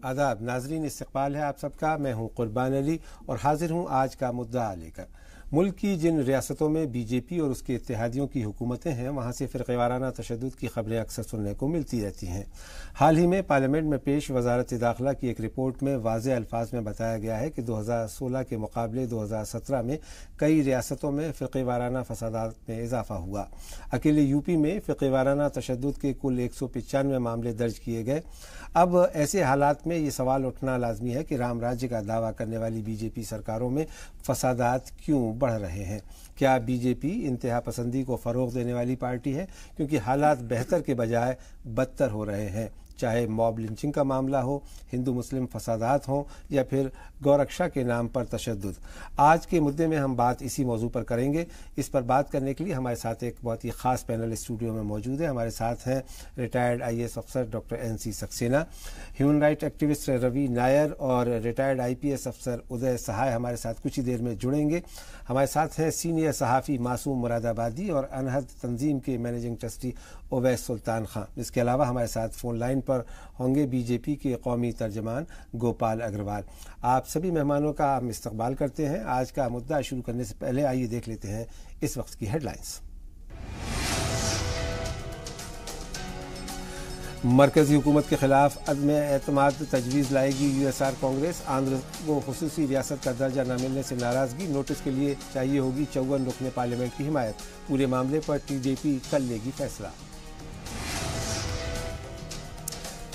आदाब नाजरीन, इस्तकबाल है आप सबका। मैं हूं कुर्बान अली और हाजिर हूं आज का मुद्दा लेकर। मुल्क की जिन रियासतों में बीजेपी और उसके इत्तेहादियों की हुकूमतें हैं, वहाँ से फ़िरक़ेवाराना तशद्दुद की खबरें अक्सर सुनने को मिलती रहती हैं। हाल ही में पार्लियामेंट में पेश वज़ारत दाखिला की एक रिपोर्ट में वाज़ेह अल्फाज में बताया गया है कि 2016 के मुकाबले 2017 में कई रियासतों में फ़िरक़ेवाराना फसादात में इजाफा हुआ। अकेले यूपी में फ़िरक़ेवाराना तशद्दुद के कुल 195 मामले दर्ज किए गए। अब ऐसे हालात में ये सवाल उठना लाजमी है कि राम राज्य का दावा करने वाली बीजेपी सरकारों में फसादात क्यों बढ़ रहे हैं। क्या बीजेपी इंतहा पसंदी को फ़रोग़ देने वाली पार्टी है? क्योंकि हालात बेहतर के बजाय बदतर हो रहे हैं, चाहे मॉब लिंचिंग का मामला हो, हिंदू मुस्लिम फसादात हों या फिर गौरक्षा के नाम पर तशद्दुद। आज के मुद्दे में हम बात इसी मौजू पर करेंगे। इस पर बात करने के लिए हमारे साथ एक बहुत ही ख़ास पैनल स्टूडियो में मौजूद है। हमारे साथ हैं रिटायर्ड IAS अफसर doctor NC Saxena, human right activist Ravi Nair और रिटायर्ड IPS अफसर उदय सहाय हमारे साथ कुछ ही देर में जुड़ेंगे। हमारे साथ हैं सीनियर सहाफ़ी मासूम मुरादाबादी और अनहद तंजीम के मैनेजिंग ट्रस्टी ओवैस सुल्तान खां। इसके अलावा हमारे साथ फ़ोन लाइन पर होंगे बीजेपी के कौमी तर्जमान गोपाल अग्रवाल। आप सभी मेहमानों का हम इस्तकबाल करते हैं। आज का मुद्दा शुरू करने से पहले आइए देख लेते हैं इस वक्त की हेडलाइंस। मरकजी हुकूमत के खिलाफ अदम एतमाद तजवीज़ लाएगी USR कांग्रेस। आंध्र को खुसूसी रियासत का दर्जा न मिलने से नाराज़गी। नोटिस के लिए चाहिए होगी 54 रुकने पार्लियामेंट की हिमायत। पूरे मामले पर TJP कल लेगी फैसला।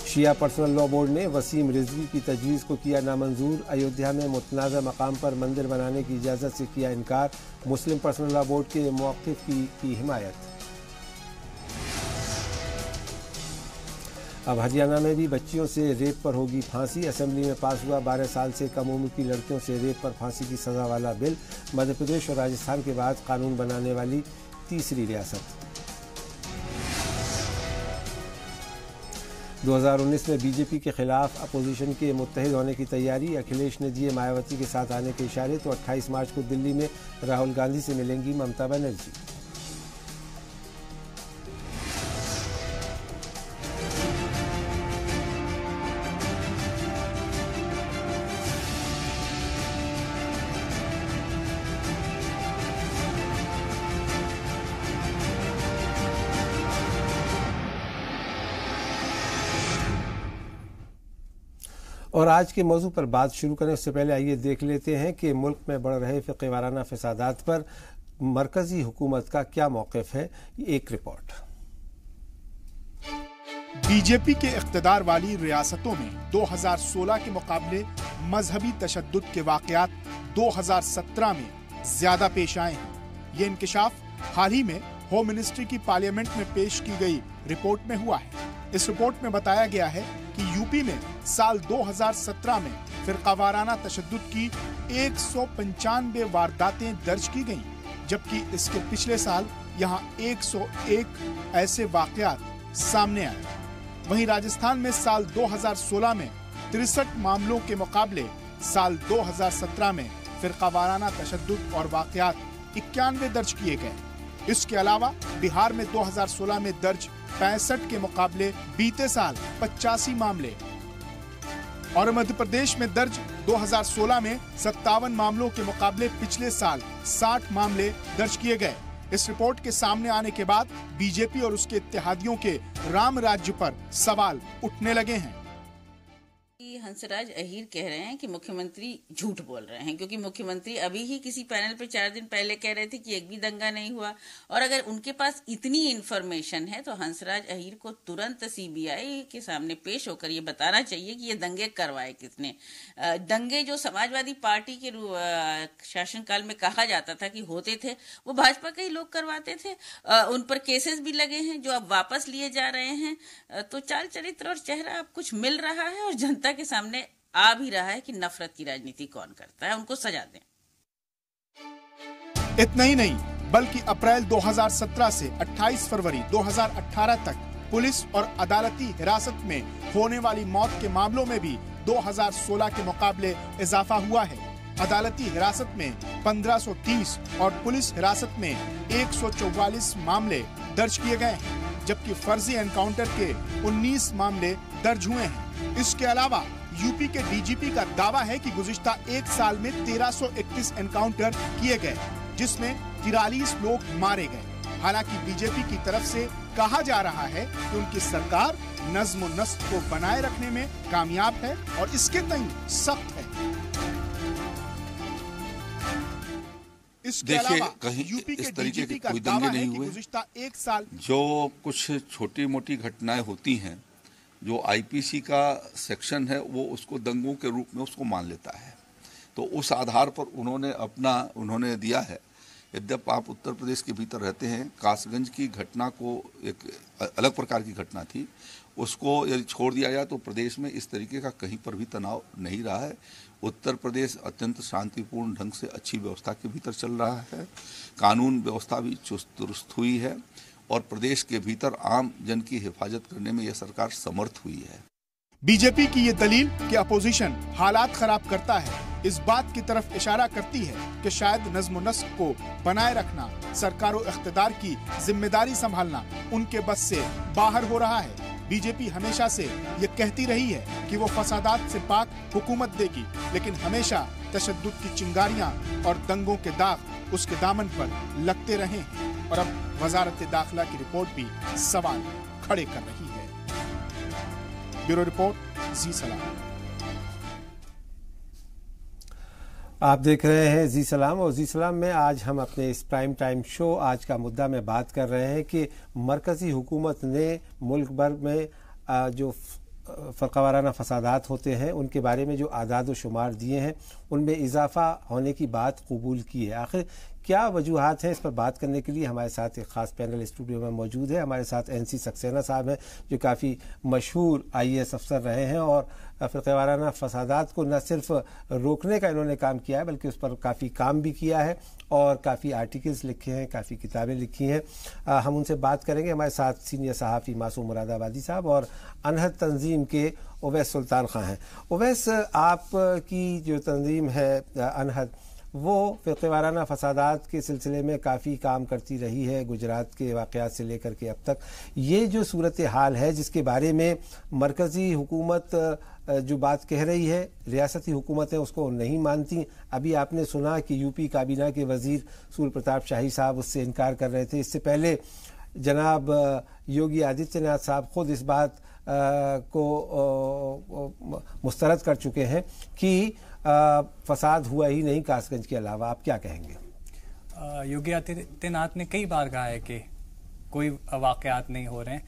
शिया पर्सनल लॉ बोर्ड ने वसीम रिजवी की तजवीज़ को किया नामंजूर। अयोध्या में मुतनाज़ा मकाम पर मंदिर बनाने की इजाज़त से किया इनकार। मुस्लिम पर्सनल लॉ बोर्ड के मौक़िफ़ की हिमायत। अब हरियाणा में भी बच्चियों से रेप पर होगी फांसी। असेंबली में पास हुआ 12 साल से कम उम्र की लड़कियों से रेप पर फांसी की सज़ा वाला बिल। मध्य प्रदेश और राजस्थान के बाद कानून बनाने वाली तीसरी रियासत। 2019 में बीजेपी के खिलाफ अपोजिशन के मुत्तहिद होने की तैयारी। अखिलेश ने दिए मायावती के साथ आने के इशारे, तो 28 मार्च को दिल्ली में राहुल गांधी से मिलेंगी ममता बनर्जी। और आज के मौजू पर बात शुरू करें उससे पहले आइए देख लेते हैं कि मुल्क में बढ़ रहे फ़िरक़ेवाराना फसादात पर मरकजी हुकूमत का क्या मौक़िफ़ है। एक रिपोर्ट। बीजेपी के इक़्तिदार वाली रियासतों में 2016 के मुकाबले मजहबी तशद्दुद के वाक़यात 2017 में ज्यादा पेश आए हैं। ये इंकिशाफ हाल ही में होम मिनिस्ट्री की पार्लियामेंट में पेश की गई रिपोर्ट में हुआ है। इस रिपोर्ट में बताया गया है कि यूपी में साल 2017 में फ़िरक़ावाराना तशद्दुद की 195 वारदातें दर्ज की गईं, जबकि इसके पिछले साल यहां 101 ऐसे वाक़यात सामने आए। वहीं राजस्थान में साल 2016 में 63 मामलों के मुकाबले साल 2017 में फ़िरक़ावाराना तशद्दुद और वाक़यात 91 दर्ज किए गए। इसके अलावा बिहार में 2016 में दर्ज 65 के मुकाबले बीते साल 85 मामले और मध्य प्रदेश में दर्ज 2016 में 57 मामलों के मुकाबले पिछले साल 60 मामले दर्ज किए गए। इस रिपोर्ट के सामने आने के बाद बीजेपी और उसके इत्तेहादियों के राम राज्य पर सवाल उठने लगे हैं। हंसराज अहीर कह रहे हैं कि मुख्यमंत्री झूठ बोल रहे हैं, क्योंकि मुख्यमंत्री अभी ही किसी पैनल पे 4 दिन पहले कह रहे थे कि एक भी दंगा नहीं हुआ। और अगर उनके पास इतनी इन्फॉर्मेशन है तो हंसराज अहीर को तुरंत CBI के सामने पेश होकर ये बताना चाहिए कि ये दंगे करवाए किसने। दंगे जो समाजवादी पार्टी के शासनकाल में कहा जाता था कि होते थे, वो भाजपा के ही लोग करवाते थे। उन पर केसेस भी लगे हैं जो अब वापस लिए जा रहे हैं। तो चाल चरित्र और चेहरा अब कुछ मिल रहा है और जनता के सामने आ भी रहा है कि नफरत की राजनीति कौन करता है। उनको सजा दें। इतना ही नहीं, बल्कि अप्रैल 2017 से 28 फरवरी 2018 तक पुलिस और अदालती हिरासत में होने वाली मौत के मामलों में भी 2016 के मुकाबले इजाफा हुआ है। अदालती हिरासत में 1530 और पुलिस हिरासत में 144 मामले दर्ज किए गए हैं, जबकि फर्जी एनकाउंटर के 19 मामले दर्ज हुए हैं। इसके अलावा यूपी के डीजीपी का दावा है कि गुज़िश्ता एक साल में 1331 एनकाउंटर किए गए, जिसमें 43 लोग मारे गए। हालांकि बीजेपी की तरफ से कहा जा रहा है कि उनकी सरकार नज्म व नस्क को बनाए रखने में कामयाब है और इसके तय सख्त है। देखिए, कहीं इस तरीके के कोई दंगे नहीं हुए। एक साल जो कुछ छोटी मोटी घटनाएं होती हैं, जो आईपीसी का सेक्शन है वो उसको दंगों के रूप में उसको मान लेता है, तो उस आधार पर उन्होंने दिया है। यद्यप आप उत्तर प्रदेश के भीतर रहते हैं, कासगंज की घटना को एक अलग प्रकार की घटना थी, उसको यदि छोड़ दिया जाए तो प्रदेश में इस तरीके का कहीं पर भी तनाव नहीं रहा है। उत्तर प्रदेश अत्यंत शांतिपूर्ण ढंग से अच्छी व्यवस्था के भीतर चल रहा है, कानून व्यवस्था भी चुस्त दुरुस्त हुई है और प्रदेश के भीतर आम जन की हिफाजत करने में यह सरकार समर्थ हुई है। बीजेपी की ये दलील कि अपोजिशन हालात खराब करता है, इस बात की तरफ इशारा करती है कि शायद नज्म नस्क को बनाए रखना, सरकारों इख्तिदार की जिम्मेदारी संभालना उनके बस से बाहर हो रहा है। बीजेपी हमेशा से ये कहती रही है कि वो फसादात से पाक हुकूमत देगी, लेकिन हमेशा तशद्दुद की चिंगारियां और दंगों के दाग उसके दामन पर लगते रहे हैं और अब वजारत दाखिला की रिपोर्ट भी सवाल खड़े कर रही है। ब्यूरो रिपोर्ट, जी सलाम। आप देख रहे हैं जी सलाम, और जी सलाम में आज हम अपने इस प्राइम टाइम शो आज का मुद्दा में बात कर रहे हैं कि मरकजी हुकूमत ने मुल्क भर में जो फ़र्क़ावाराना फसादात होते हैं उनके बारे में जो आदाद व शुमार दिए हैं उनमें इजाफा होने की बात कबूल की है। आखिर क्या वजूहात हैं, इस पर बात करने के लिए हमारे साथ एक ख़ास पैनल स्टूडियो में मौजूद है। हमारे साथ NC सक्सेना साहब हैं जो काफ़ी मशहूर IAS अफसर रहे हैं और फ़र्क़ावाराना फसादात को न सिर्फ रोकने का इन्होंने काम किया है बल्कि उस पर काफ़ी काम भी किया है और काफ़ी आर्टिकल्स लिखे हैं, काफ़ी किताबें लिखी हैं। हम उनसे बात करेंगे। हमारे साथ सीनियर सहाफ़ी मासूम मुरादाबादी साहब और अनहद तंजीम के उवैस सुल्तान खां हैं। उवैस, आपकी जो तंजीम है अनहद, वो फ़िरक़ेवाराना फसादात के सिलसिले में काफ़ी काम करती रही है, गुजरात के वाक़यात से लेकर के अब तक। ये जो सूरत हाल है जिसके बारे में मरकज़ी हुकूमत जो बात कह रही है, रियासती हुकूमतें उसको नहीं मानती। अभी आपने सुना कि यूपी काबीना के वज़ीर सूर्य प्रताप शाही साहब उससे इनकार कर रहे थे। इससे पहले जनाब योगी आदित्यनाथ साहब खुद इस बात को मुस्तरद कर चुके हैं कि फसाद हुआ ही नहीं कासगंज के अलावा। आप क्या कहेंगे? योगी आदित्यनाथ ने कई बार कहा है कि कोई वाक़यात नहीं हो रहे हैं,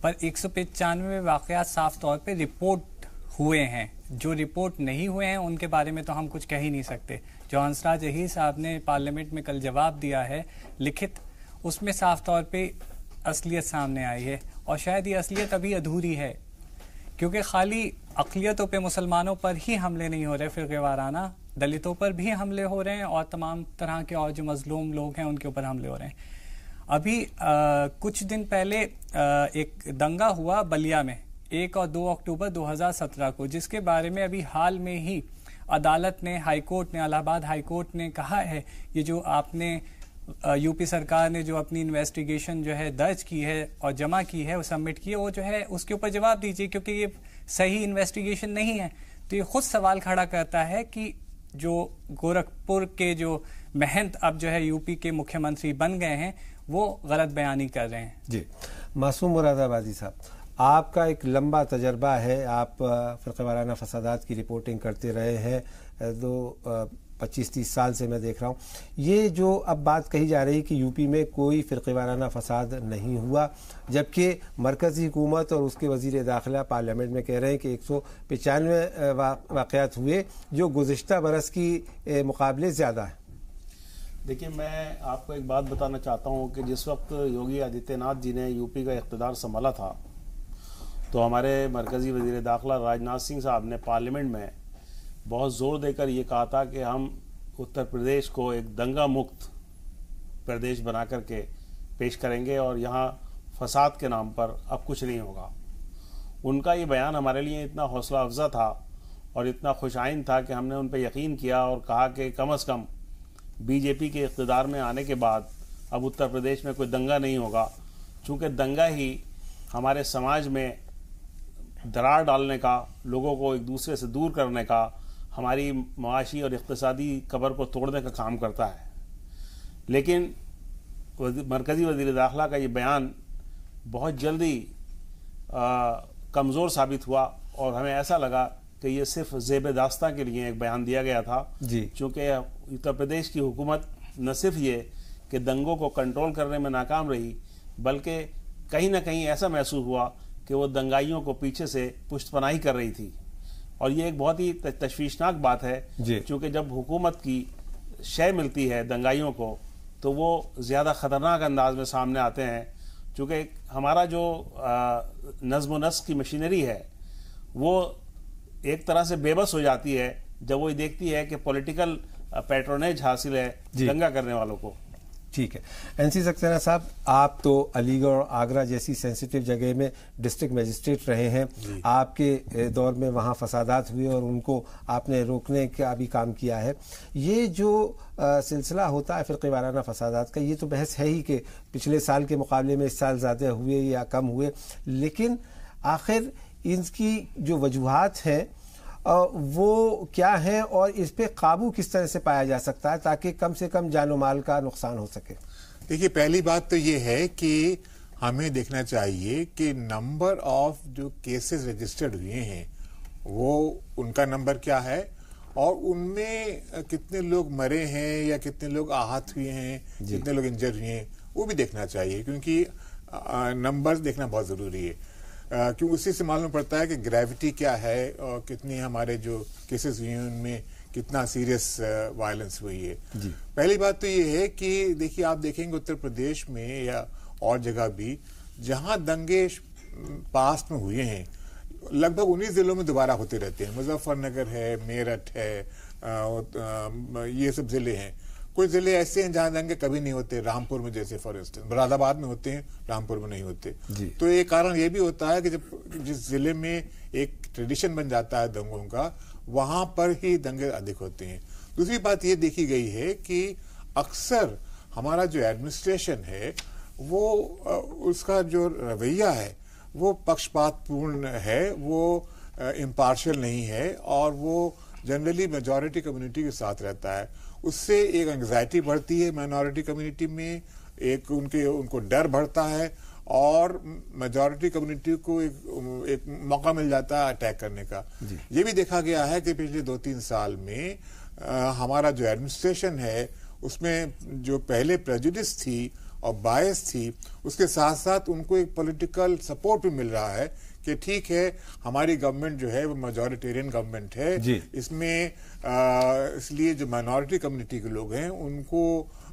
पर 195 वाक़यात साफ तौर पे रिपोर्ट हुए हैं। जो रिपोर्ट नहीं हुए हैं उनके बारे में तो हम कुछ कह ही नहीं सकते। जो हंसराज अहीर साहब ने पार्लियामेंट में कल जवाब दिया है लिखित, उसमें साफ तौर पे असलियत सामने आई है और शायद ये असलियत अभी अधूरी है, क्योंकि खाली अक़लियतों पे मुसलमानों पर ही हमले नहीं हो रहे, फ़िरक़ेवाराना दलितों पर भी हमले हो रहे हैं और तमाम तरह के और जो मजलूम लोग हैं उनके ऊपर हमले हो रहे हैं। अभी कुछ दिन पहले एक दंगा हुआ बलिया में 1 और 2 अक्टूबर 2017 को, जिसके बारे में अभी हाल में ही अदालत ने, हाईकोर्ट ने, इलाहाबाद हाईकोर्ट ने कहा है ये जो आपने यूपी सरकार ने जो अपनी इन्वेस्टिगेशन जो है दर्ज की है और जमा की है, वो सबमिट की है, वो जो है उसके ऊपर जवाब दीजिए, क्योंकि ये सही इन्वेस्टिगेशन नहीं है। तो ये खुद सवाल खड़ा करता है कि जो गोरखपुर के जो महंत अब जो है यूपी के मुख्यमंत्री बन गए हैं वो गलत बयानी कर रहे हैं। जी मासूम मुरादाबादी साहब, आपका एक लंबा तजर्बा है, आप फ़िरक़ेवाराना फसादात की रिपोर्टिंग करते रहे हैं, 25-30 साल से मैं देख रहा हूँ। ये जो अब बात कही जा रही है कि यूपी में कोई फ़िरक़ेवाराना फसाद नहीं हुआ, जबकि मरकज़ी हुकूमत और उसके वज़ीर दाखिला पार्लियामेंट में कह रहे हैं कि 195 वाक़यात हुए जो गुज़िश्ता बरस की मुकाबले ज़्यादा है। देखिए, मैं आपको एक बात बताना चाहता हूँ कि जिस वक्त योगी आदित्यनाथ जी ने यूपी का इक़्तिदार संभाला था तो हमारे मरकज़ी वज़ीर दाखिला राजनाथ सिंह साहब ने पार्लियामेंट में बहुत ज़ोर देकर ये कहा था कि हम उत्तर प्रदेश को एक दंगा मुक्त प्रदेश बना करके पेश करेंगे और यहाँ फसाद के नाम पर अब कुछ नहीं होगा। उनका ये बयान हमारे लिए इतना हौसला अफजा था और इतना खुशाइन था कि हमने उन पर यकीन किया और कहा कि कम अज़ कम बीजेपी के इक़्तिदार में आने के बाद अब उत्तर प्रदेश में कोई दंगा नहीं होगा, चूँकि दंगा ही हमारे समाज में दरार डालने का, लोगों को एक दूसरे से दूर करने का, हमारी माशी और इक़्तिसादी कबर को तोड़ने का काम करता है। लेकिन मरकज़ी वज़ीर दाखिला का ये बयान बहुत जल्दी कमज़ोर साबित हुआ और हमें ऐसा लगा कि ये सिर्फ ज़ेब दास्तां के लिए एक बयान दिया गया था जी। चूँकि उत्तर प्रदेश की हुकूमत न सिर्फ ये कि दंगों को कंट्रोल करने में नाकाम रही, बल्कि कहीं ना कहीं ऐसा महसूस हुआ कि वो दंगाइयों को पीछे से पुष्टपनाही कर रही थी। और ये एक बहुत ही तशवीशनाक बात है, क्योंकि जब हुकूमत की शय मिलती है दंगाइयों को तो वो ज़्यादा ख़तरनाक अंदाज में सामने आते हैं। चूँकि हमारा जो नज़्म व नस्क़ की मशीनरी है वो एक तरह से बेबस हो जाती है जब वो देखती है कि पॉलिटिकल पैट्रोनेज हासिल है दंगा करने वालों को। ठीक है, एनसी सक्सेना साहब, आप तो अलीगढ़ और आगरा जैसी सेंसिटिव जगह में डिस्ट्रिक्ट मजिस्ट्रेट रहे हैं। आपके दौर में वहाँ फसादात हुए और उनको आपने रोकने का भी काम किया है। ये जो सिलसिला होता है फ़िरक़े वाराना फसादात का, ये तो बहस है ही कि पिछले साल के मुकाबले में इस साल ज़्यादा हुए या कम हुए, लेकिन आखिर इनकी जो वजूहात हैं वो क्या है और इस पे काबू किस तरह से पाया जा सकता है ताकि कम से कम जानो माल का नुकसान हो सके? देखिए, पहली बात तो ये है कि हमें देखना चाहिए कि नंबर ऑफ जो केसेस रजिस्टर्ड हुए हैं वो उनका नंबर क्या है और उनमें कितने लोग मरे हैं या कितने लोग आहत हुए हैं, कितने लोग इंजर हुए हैं, वो भी देखना चाहिए, क्योंकि नंबर्स देखना बहुत ज़रूरी है। क्योंकि उसी से मालूम पड़ता है कि ग्रेविटी क्या है और कितने हमारे जो केसेस हुए हैं उनमें कितना सीरियस वायलेंस हुई है। पहली बात तो ये है कि देखिए, आप देखेंगे उत्तर प्रदेश में या और जगह भी जहां दंगे पास्ट में हुए हैं लगभग 19 जिलों में दोबारा होते रहते हैं। मुजफ्फरनगर है, मेरठ है, ये सब जिले हैं। कुछ जिले ऐसे हैं जहां दंगे कभी नहीं होते, रामपुर में जैसे फॉर इंस्टेंस, मुरादाबाद में होते हैं, रामपुर में नहीं होते। तो एक कारण ये भी होता है कि जब जिस जिले में एक ट्रेडिशन बन जाता है दंगों का, वहां पर ही दंगे अधिक होते हैं। दूसरी बात ये देखी गई है कि अक्सर हमारा जो एडमिनिस्ट्रेशन है वो उसका जो रवैया है वो पक्षपातपूर्ण है, वो इम्पार्शियल नहीं है और वो जनरली मेजॉरिटी कम्युनिटी के साथ रहता है। उससे एक एंग्जाइटी बढ़ती है मेजॉरिटी कम्युनिटी में, एक उनको डर बढ़ता है और मेजॉरिटी कम्युनिटी को एक मौका मिल जाता है अटैक करने का। ये भी देखा गया है कि पिछले 2-3 साल में हमारा जो एडमिनिस्ट्रेशन है उसमें जो पहले प्रेजुडिस थी और बायस थी, उसके साथ साथ उनको एक पॉलिटिकल सपोर्ट भी मिल रहा है कि ठीक है, हमारी गवर्नमेंट जो है वो मेजॉरिटेरियन गवर्नमेंट है, इसमें इसलिए जो माइनॉरिटी कम्युनिटी के लोग हैं उनको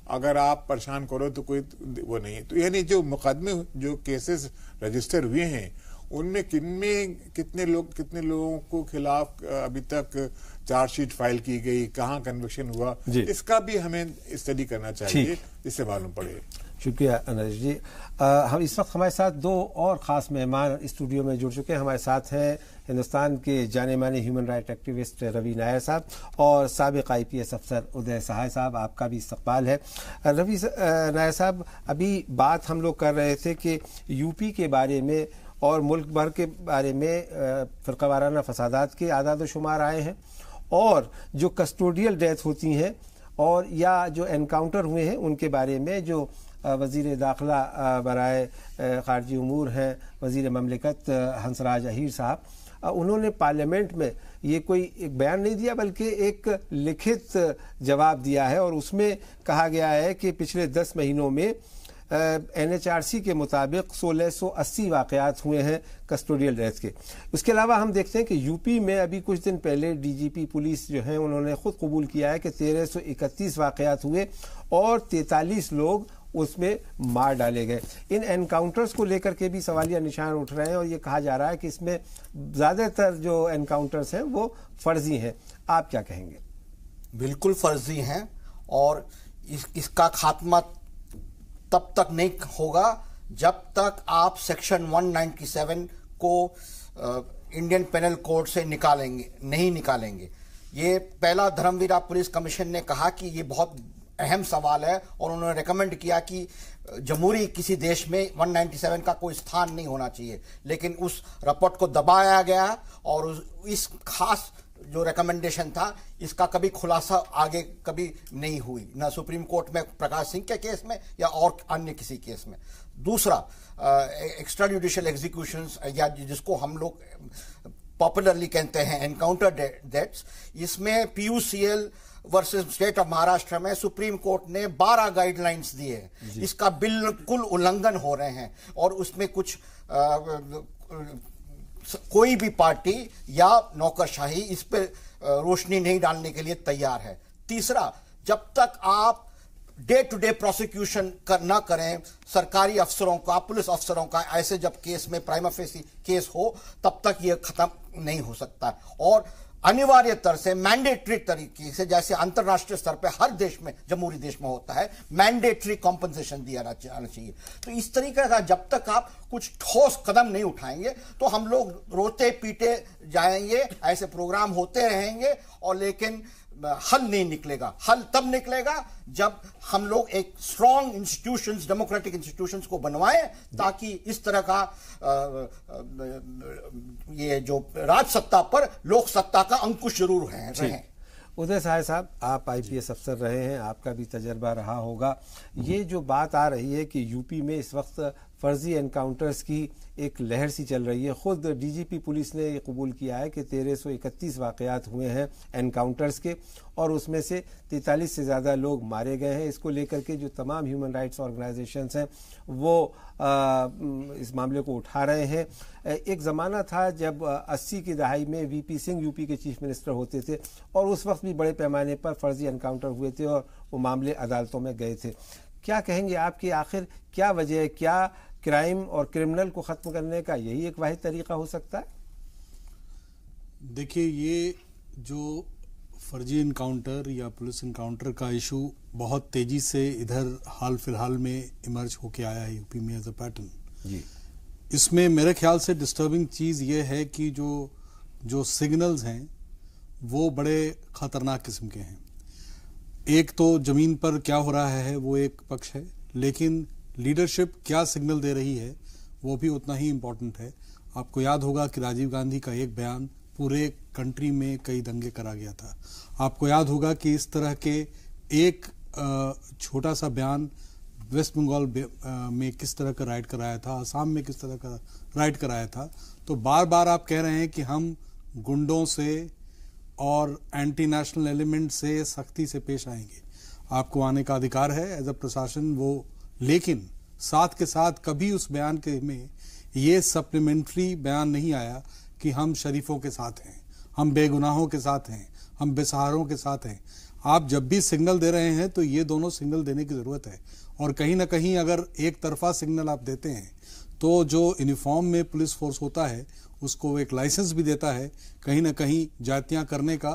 अगर आप परेशान करो तो कोई वो नहीं है। तो यानी जो मुकदमे, जो केसेस रजिस्टर हुए हैं उनमें कितने लोगों को खिलाफ अभी तक चार्जशीट फाइल की गई, कहाँ कन्विक्शन हुआ, इसका भी हमें स्टडी करना चाहिए जिससे मालूम पड़े। शुक्रिया नरेश जी। हम इस वक्त हमारे साथ 2 और ख़ास मेहमान स्टूडियो में जुड़ चुके हैं। हमारे साथ हैं हिंदुस्तान के जाने माने human right activist Ravi Nair साहब और साबिक IPS अफसर उदय सहाय साहब, आपका भी इस्तकबाल है। रवि नायर साहब, अभी बात हम लोग कर रहे थे कि यूपी के बारे में और मुल्क भर के बारे में फ़िरक़ा वाराना फसादात के आदाद व शुमार आए हैं और जो कस्टोडियल डेथ होती हैं और या जो एनकाउंटर हुए हैं उनके बारे में जो वज़ीर दाखिला बराए ख़ारजी उमूर हैं वज़ीर ममलिकत हंसराज अहीर साहब, उन्होंने पार्लियामेंट में ये कोई एक बयान नहीं दिया बल्कि एक लिखित जवाब दिया है और उसमें कहा गया है कि पिछले 10 महीनों में NHRC के मुताबिक 1680 वाक़यात हुए हैं कस्टोडियल डेथ के। उसके अलावा हम देखते हैं कि यूपी में अभी कुछ दिन पहले DGP पुलिस जो हैं उन्होंने ख़ुद कबूल किया है कि 1331 वाक़यात हुए और 43 लोग उसमें मार डाले गए। इन एनकाउंटर्स को लेकर के भी सवालिया निशान उठ रहे हैं और ये कहा जा रहा है कि इसमें ज़्यादातर जो एनकाउंटर्स हैं वो फर्जी हैं। आप क्या कहेंगे? बिल्कुल फर्जी हैं और इसका खात्मा तब तक नहीं होगा जब तक आप सेक्शन 197 को इंडियन पेनल कोड से नहीं निकालेंगे। ये पहला धर्मवीरा पुलिस कमीशन ने कहा कि ये बहुत अहम सवाल है और उन्होंने रेकमेंड किया कि जमहूरी किसी देश में 197 का कोई स्थान नहीं होना चाहिए, लेकिन उस रिपोर्ट को दबाया गया और इस खास जो रिकमेंडेशन था इसका कभी खुलासा आगे कभी नहीं हुई, ना सुप्रीम कोर्ट में प्रकाश सिंह के केस में या और अन्य किसी केस में। दूसरा, एक्स्ट्रा जुडिशियल एग्जीक्यूशंस या जिसको हम लोग पॉपुलरली कहते हैं एनकाउंटर डेथ्स, इसमें PUCL versus state of Maharashtra में सुप्रीम कोर्ट ने 12 गाइडलाइंस दिए हैं। इसका बिल्कुल उल्लंघन हो रहे हैं और उसमें कुछ कोई भी पार्टी या नौकरशाही इस पे रोशनी नहीं डालने के लिए तैयार है। तीसरा, जब तक आप डे टू डे प्रोसिक्यूशन ना करें सरकारी अफसरों का, पुलिस अफसरों का, ऐसे जब केस में प्राइमा फेसी केस हो तब तक यह खत्म नहीं हो सकता। और अनिवार्य तरह से मैंडेटरी तरीके से, जैसे अंतरराष्ट्रीय स्तर पे हर देश में, जमहूरी देश में होता है, मैंडेटरी कॉम्पनसेशन दिया जाना चाहिए। तो इस तरीके का जब तक आप कुछ ठोस कदम नहीं उठाएंगे तो हम लोग रोते पीटे जाएंगे, ऐसे प्रोग्राम होते रहेंगे और लेकिन हल नहीं निकलेगा। हल तब निकलेगा जब हम लोग एक स्ट्रॉन्ग इंस्टीट्यूशंस, डेमोक्रेटिक इंस्टीट्यूशंस को बनवाएं ताकि इस तरह का ये जो राज सत्ता पर लोक सत्ता का अंकुश जरूर रहे। उदय सहाय साहब, आप IPS अफसर रहे हैं, आपका भी तजर्बा रहा होगा। ये जो बात आ रही है कि यूपी में इस वक्त फर्जी एनकाउंटर्स की एक लहर सी चल रही है, खुद DGP पुलिस ने ये कबूल किया है कि 1331 वाकयात हुए हैं एनकाउंटर्स के और उसमें से 43 से ज़्यादा लोग मारे गए हैं। इसको लेकर के जो तमाम ह्यूमन राइट्स ऑर्गेनाइजेशंस हैं वो इस मामले को उठा रहे हैं। एक ज़माना था जब 80 की दहाई में VP सिंह यूपी के चीफ मिनिस्टर होते थे और उस वक्त भी बड़े पैमाने पर फर्जी एनकाउंटर हुए थे और वो मामले अदालतों में गए थे। क्या कहेंगे आप कि आखिर क्या वजह है, क्या क्राइम और क्रिमिनल को ख़त्म करने का यही एक वाहिद तरीका हो सकता है? देखिए, ये जो फर्जी इनकाउंटर या पुलिस इनकाउंटर का इशू बहुत तेजी से इधर हाल फिलहाल में इमर्ज होके आया है यूपी में एज अ पैटर्न जी। इसमें मेरे ख्याल से डिस्टर्बिंग चीज़ ये है कि जो सिग्नल्स हैं वो बड़े ख़तरनाक किस्म के हैं। एक तो ज़मीन पर क्या हो रहा है वो एक पक्ष है, लेकिन लीडरशिप क्या सिग्नल दे रही है वो भी उतना ही इम्पोर्टेंट है। आपको याद होगा कि राजीव गांधी का एक बयान पूरे कंट्री में कई दंगे करा गया था। आपको याद होगा कि इस तरह के एक छोटा सा बयान वेस्ट बंगाल में किस तरह का राइड कराया था, असम में किस तरह का राइड कराया था। तो बार बार आप कह रहे हैं कि हम गुंडों से और एंटी नेशनल एलिमेंट से सख्ती से पेश आएंगे। आपको आने का अधिकार है एज अ प्रशासन वो, लेकिन साथ के साथ कभी उस बयान के में ये सप्लीमेंट्री बयान नहीं आया कि हम शरीफों के साथ हैं, हम बेगुनाहों के साथ हैं, हम बेसहारों के साथ हैं। आप जब भी सिग्नल दे रहे हैं तो ये दोनों सिग्नल देने की ज़रूरत है। और कहीं ना कहीं अगर एक तरफा सिग्नल आप देते हैं तो जो यूनिफॉर्म में पुलिस फोर्स होता है उसको एक लाइसेंस भी देता है कहीं ना कहीं जातियां करने का,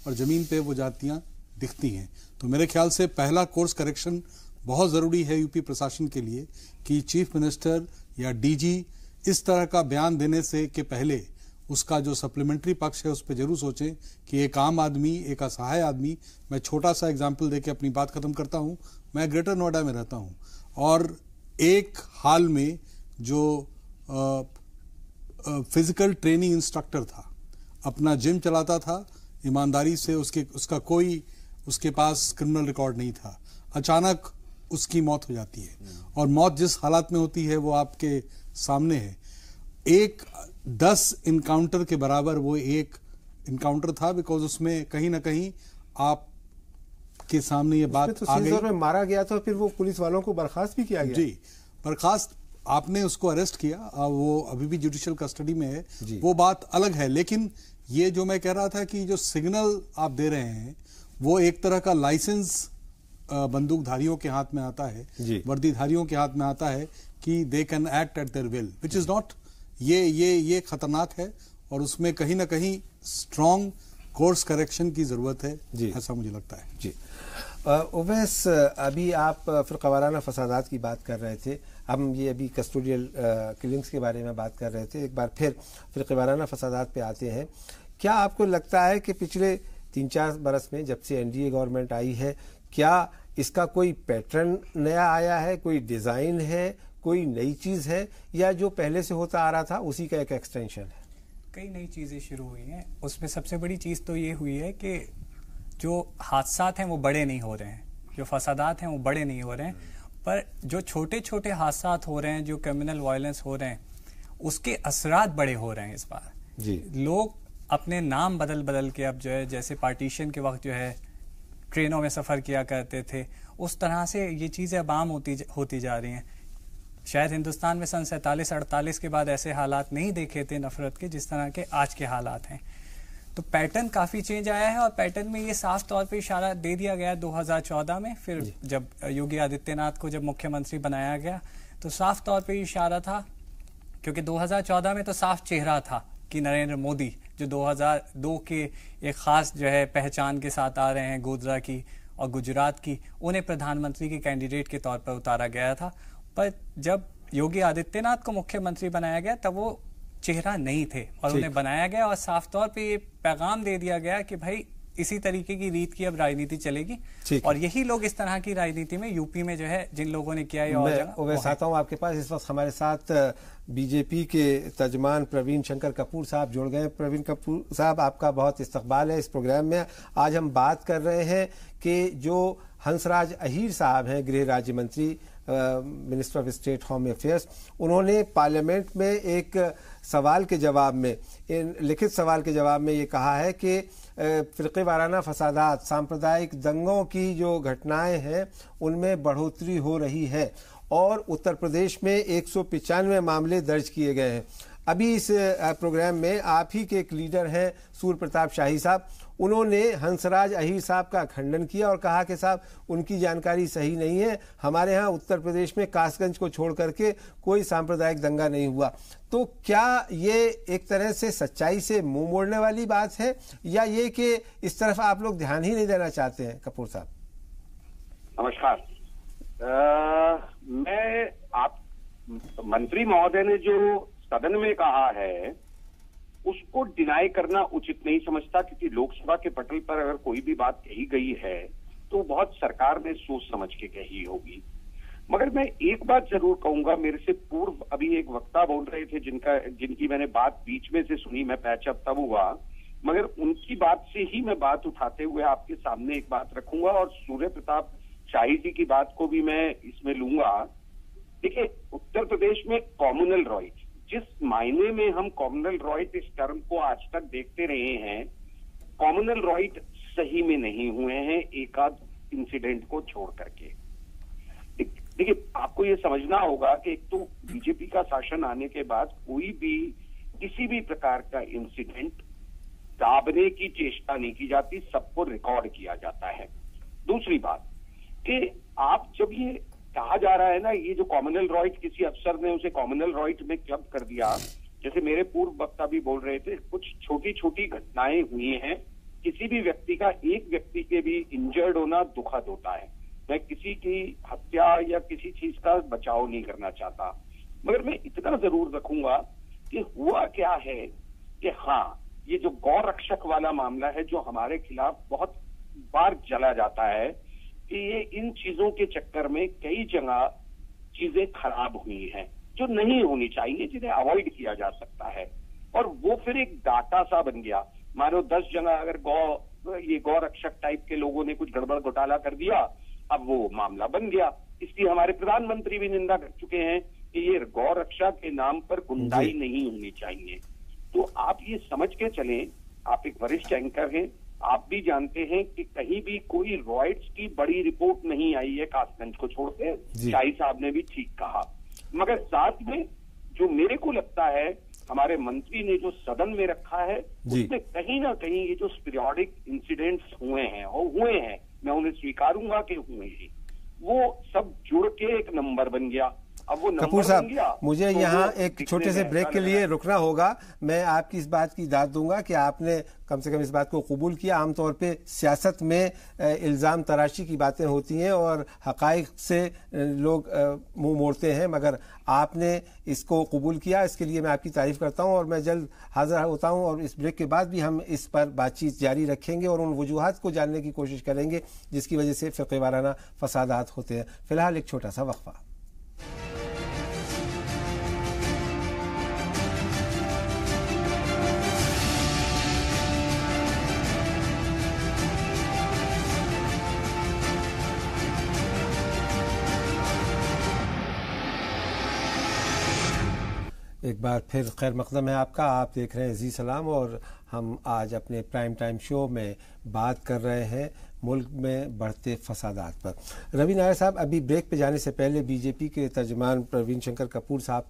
और ज़मीन पे वो जातियां दिखती हैं। तो मेरे ख्याल से पहला कोर्स करेक्शन बहुत ज़रूरी है यूपी प्रशासन के लिए कि चीफ मिनिस्टर या DG इस तरह का बयान देने से के पहले उसका जो सप्लीमेंट्री पक्ष है उस पर जरूर सोचें कि एक आम आदमी, एक असहाय आदमी, मैं छोटा सा एग्जाम्पल देके अपनी बात खत्म करता हूँ। मैं ग्रेटर नोएडा में रहता हूँ और एक हाल में जो फिजिकल ट्रेनिंग इंस्ट्रक्टर था, अपना जिम चलाता था ईमानदारी से, उसका कोई उसके पास क्रिमिनल रिकॉर्ड नहीं था, अचानक उसकी मौत हो जाती है। और मौत जिस हालात में होती है वो आपके सामने है। 10 इनकाउंटर के बराबर वो एक इनकाउंटर था, बिकॉज उसमें कहीं ना कहीं आप के सामने ये बात तो आ गई। में मारा गया था, फिर वो पुलिस वालों को बर्खास्त भी किया गया। जी, बर्खास्त आपने उसको अरेस्ट किया, वो अभी भी जुडिशियल कस्टडी में है, वो बात अलग है। लेकिन ये जो मैं कह रहा था कि जो सिग्नल आप दे रहे हैं वो एक तरह का लाइसेंस बंदूकधारियों के हाथ में आता है, वर्दीधारियों के हाथ में आता है कि they can act at there will, which is not, ये खतरनाक है और उसमें कहीं ना कहीं स्ट्रॉन्ग कोर्स करेक्शन की जरूरत है, ऐसा मुझे लगता है। जी उवैस, अभी आप फिरकावाराना फसादात की बात कर रहे थे, हम ये अभी कस्टोडियल किलिंग्स के बारे में बात कर रहे थे। एक बार फिर फिरकावाराना फसादात पे आते हैं। क्या आपको लगता है कि पिछले 3-4 बरस में जब से NDA गवर्नमेंट आई है, क्या इसका कोई पैटर्न नया आया है, कोई डिजाइन है, कोई नई चीज है, या जो पहले से होता आ रहा था उसी का एक एक्सटेंशन है? कई नई चीजें शुरू हुई हैं। उसमें सबसे बड़ी चीज तो ये हुई है कि जो हादसात हैं वो बड़े नहीं हो रहे हैं, जो फसादात हैं वो बड़े नहीं हो रहे हैं, पर जो छोटे छोटे हादसात हो रहे हैं, जो क्रिमिनल वायलेंस हो रहे हैं, उसके असरात बड़े हो रहे हैं इस बार जी। लोग अपने नाम बदल बदल के अब जो है, जैसे पार्टीशन के वक्त जो है ट्रेनों में सफर किया करते थे, उस तरह से ये चीजें अब आम होती जा रही हैं। शायद हिंदुस्तान में सन 47-48 के बाद ऐसे हालात नहीं देखे थे नफरत के जिस तरह के आज के हालात हैं। तो पैटर्न काफी चेंज आया है, और पैटर्न में ये साफ तौर पे इशारा दे दिया गया 2014 में। फिर जब योगी आदित्यनाथ को जब मुख्यमंत्री बनाया गया तो साफ तौर पे इशारा था, क्योंकि 2014 में तो साफ चेहरा था कि नरेंद्र मोदी जो 2002 के एक खास जो है पहचान के साथ आ रहे हैं, गोधरा की और गुजरात की, उन्हें प्रधानमंत्री के कैंडिडेट के तौर पर उतारा गया था। पर जब योगी आदित्यनाथ को मुख्यमंत्री बनाया गया तब वो चेहरा नहीं थे, और उन्हें बनाया गया और साफ तौर पे ये पैगाम दे दिया गया कि भाई इसी तरीके की रीत की अब राजनीति चलेगी, और यही लोग इस तरह की राजनीति में यूपी में जो है जिन लोगों ने किया है और जगह। मैं चाहता हूँ आपके पास इस वक्त हमारे साथ बीजेपी के तर्जमान प्रवीण शंकर कपूर साहब जुड़ गए। प्रवीण कपूर साहब, आपका बहुत इस्तकबाल है इस प्रोग्राम में। आज हम बात कर रहे हैं कि जो हंसराज अहीर साहब हैं, गृह राज्य मंत्री, minister of state home affairs, उन्होंने पार्लियामेंट में एक सवाल के जवाब में, लिखित सवाल के जवाब में ये कहा है कि फिरके वाराना फसादात, सांप्रदायिक दंगों की जो घटनाएं हैं उनमें बढ़ोतरी हो रही है, और उत्तर प्रदेश में 195 मामले दर्ज किए गए हैं। अभी इस प्रोग्राम में आप ही के एक लीडर हैं सूर्य प्रताप शाही साहब, उन्होंने हंसराज अहीर साहब का खंडन किया और कहा कि साहब उनकी जानकारी सही नहीं है, हमारे यहाँ उत्तर प्रदेश में कासगंज को छोड़ करके कोई सांप्रदायिक दंगा नहीं हुआ। तो क्या ये एक तरह से सच्चाई से मुंह मोड़ने वाली बात है, या ये कि इस तरफ आप लोग ध्यान ही नहीं देना चाहते हैं? कपूर साहब नमस्कार। मैं आप मंत्री महोदय ने जो सदन में कहा है उसको डिनाई करना उचित नहीं समझता, क्योंकि लोकसभा के पटल पर अगर कोई भी बात कही गई है तो बहुत सरकार ने सोच समझ के कही होगी। मगर मैं एक बात जरूर कहूंगा, मेरे से पूर्व अभी एक वक्ता बोल रहे थे जिनकी मैंने बात बीच में से सुनी, मैं पैचअप तब हुआ, मगर उनकी बात से ही मैं बात उठाते हुए आपके सामने एक बात रखूंगा, और सूर्य प्रताप शाही जी की बात को भी मैं इसमें लूंगा। देखिए, उत्तर प्रदेश में कॉम्युनल राइट, जिस मायने में हम कॉम्युनल राइट इस टर्म को आज तक देखते रहे हैं, कॉम्युनल राइट सही में नहीं हुए हैं एक आध इंसिडेंट को छोड़ करके। देखिए, आपको ये समझना होगा कि एक तो बीजेपी का शासन आने के बाद कोई भी किसी भी प्रकार का इंसिडेंट दाबने की चेष्टा नहीं की जाती, सबको रिकॉर्ड किया जाता है। दूसरी बात कि आप जब ये कहा जा रहा है ना, ये जो कॉम्युनल राइट किसी अफसर ने उसे कॉम्युनल राइट में क्लब कर दिया, जैसे मेरे पूर्व वक्ता भी बोल रहे थे, कुछ छोटी छोटी घटनाएं हुई हैं, किसी भी व्यक्ति का, एक व्यक्ति के भी इंजर्ड होना दुखद होता है। मैं किसी की हत्या या किसी चीज का बचाव नहीं करना चाहता, मगर मैं इतना जरूर रखूंगा कि हुआ क्या है कि हाँ, ये जो गौ रक्षक वाला मामला है जो हमारे खिलाफ बहुत बार चला जाता है, कि ये इन चीजों के चक्कर में कई जगह चीजें खराब हुई हैं जो नहीं होनी चाहिए, जिन्हें अवॉइड किया जा सकता है, और वो फिर एक डाटा सा बन गया। मानो 10 जगह अगर गौ रक्षक टाइप के लोगों ने कुछ गड़बड़ घोटाला कर दिया, अब वो मामला बन गया। इसकी हमारे प्रधानमंत्री भी निंदा कर चुके हैं कि ये गौ रक्षा के नाम पर गुंडाई नहीं होनी चाहिए। तो आप ये समझ के चलें, आप एक वरिष्ठ एंकर हैं, आप भी जानते हैं कि कहीं भी कोई रॉयट्स की बड़ी रिपोर्ट नहीं आई है कासगंज को छोड़कर, शाही साहब ने भी ठीक कहा। मगर साथ में जो मेरे को लगता है हमारे मंत्री ने जो सदन में रखा है, उसमें कहीं ना कहीं ये जो पीरियोडिक इंसिडेंट्स हुए हैं, और हुए हैं, मैं उन्हें स्वीकारूंगा कि हुए हैं, वो सब जुड़ के एक नंबर बन गया। अब वो नंबर कपूर साहब, बन गया, मुझे तो यहाँ वो एक दिखने छोटे से में ब्रेक अच्छा के लग लिए रहा है। रुकना होगा। मैं आपकी इस बात की दाद दूंगा कि आपने कम से कम इस बात को कबूल किया। आमतौर पे सियासत में इल्ज़ाम तराशी की बातें होती हैं और हक़ाइक़ से लोग मुंह मोड़ते हैं, मगर आपने इसको कबूल किया, इसके लिए मैं आपकी तारीफ़ करता हूं। और मैं जल्द हाज़िर होता हूं और इस ब्रेक के बाद भी हम इस पर बातचीत जारी रखेंगे और उन वजूहात को जानने की कोशिश करेंगे जिसकी वजह से फ़िरक़े वाराना फसादात होते हैं। फ़िलहाल एक छोटा सा वक्फा। एक बार फिर खैर मकदम है आपका। आप देख रहे हैं जी सलाम और हम आज अपने प्राइम टाइम शो में बात कर रहे हैं मुल्क में बढ़ते फसादात पर। रवि नायर साहब, अभी ब्रेक पे जाने से पहले बीजेपी के तर्जुमान प्रवीण शंकर कपूर साहब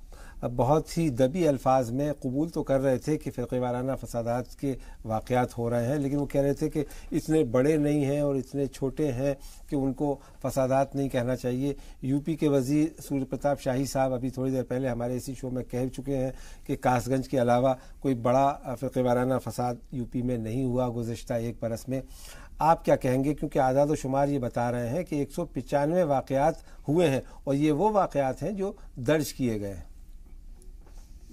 बहुत ही दबी अल्फाज में कबूल तो कर रहे थे कि फ़िरक़े वाराना फसादात के वाक़यात हो रहे हैं, लेकिन वो कह रहे थे कि इतने बड़े नहीं हैं और इतने छोटे हैं कि उनको फसादात नहीं कहना चाहिए। यूपी के वज़ीर सूर्य प्रताप शाही साहब अभी थोड़ी देर पहले हमारे इसी शो में कह चुके हैं कि कासगंज के अलावा कोई बड़ा फ़िरक़े वाराना फसाद यूपी में नहीं हुआ गुज़िश्ता एक बरस में। आप क्या कहेंगे, क्योंकि आदाद व शुमार ये बता रहे हैं कि 195 वाक़यात हुए हैं और ये वो वाक़यात हैं जो दर्ज किए गए हैं।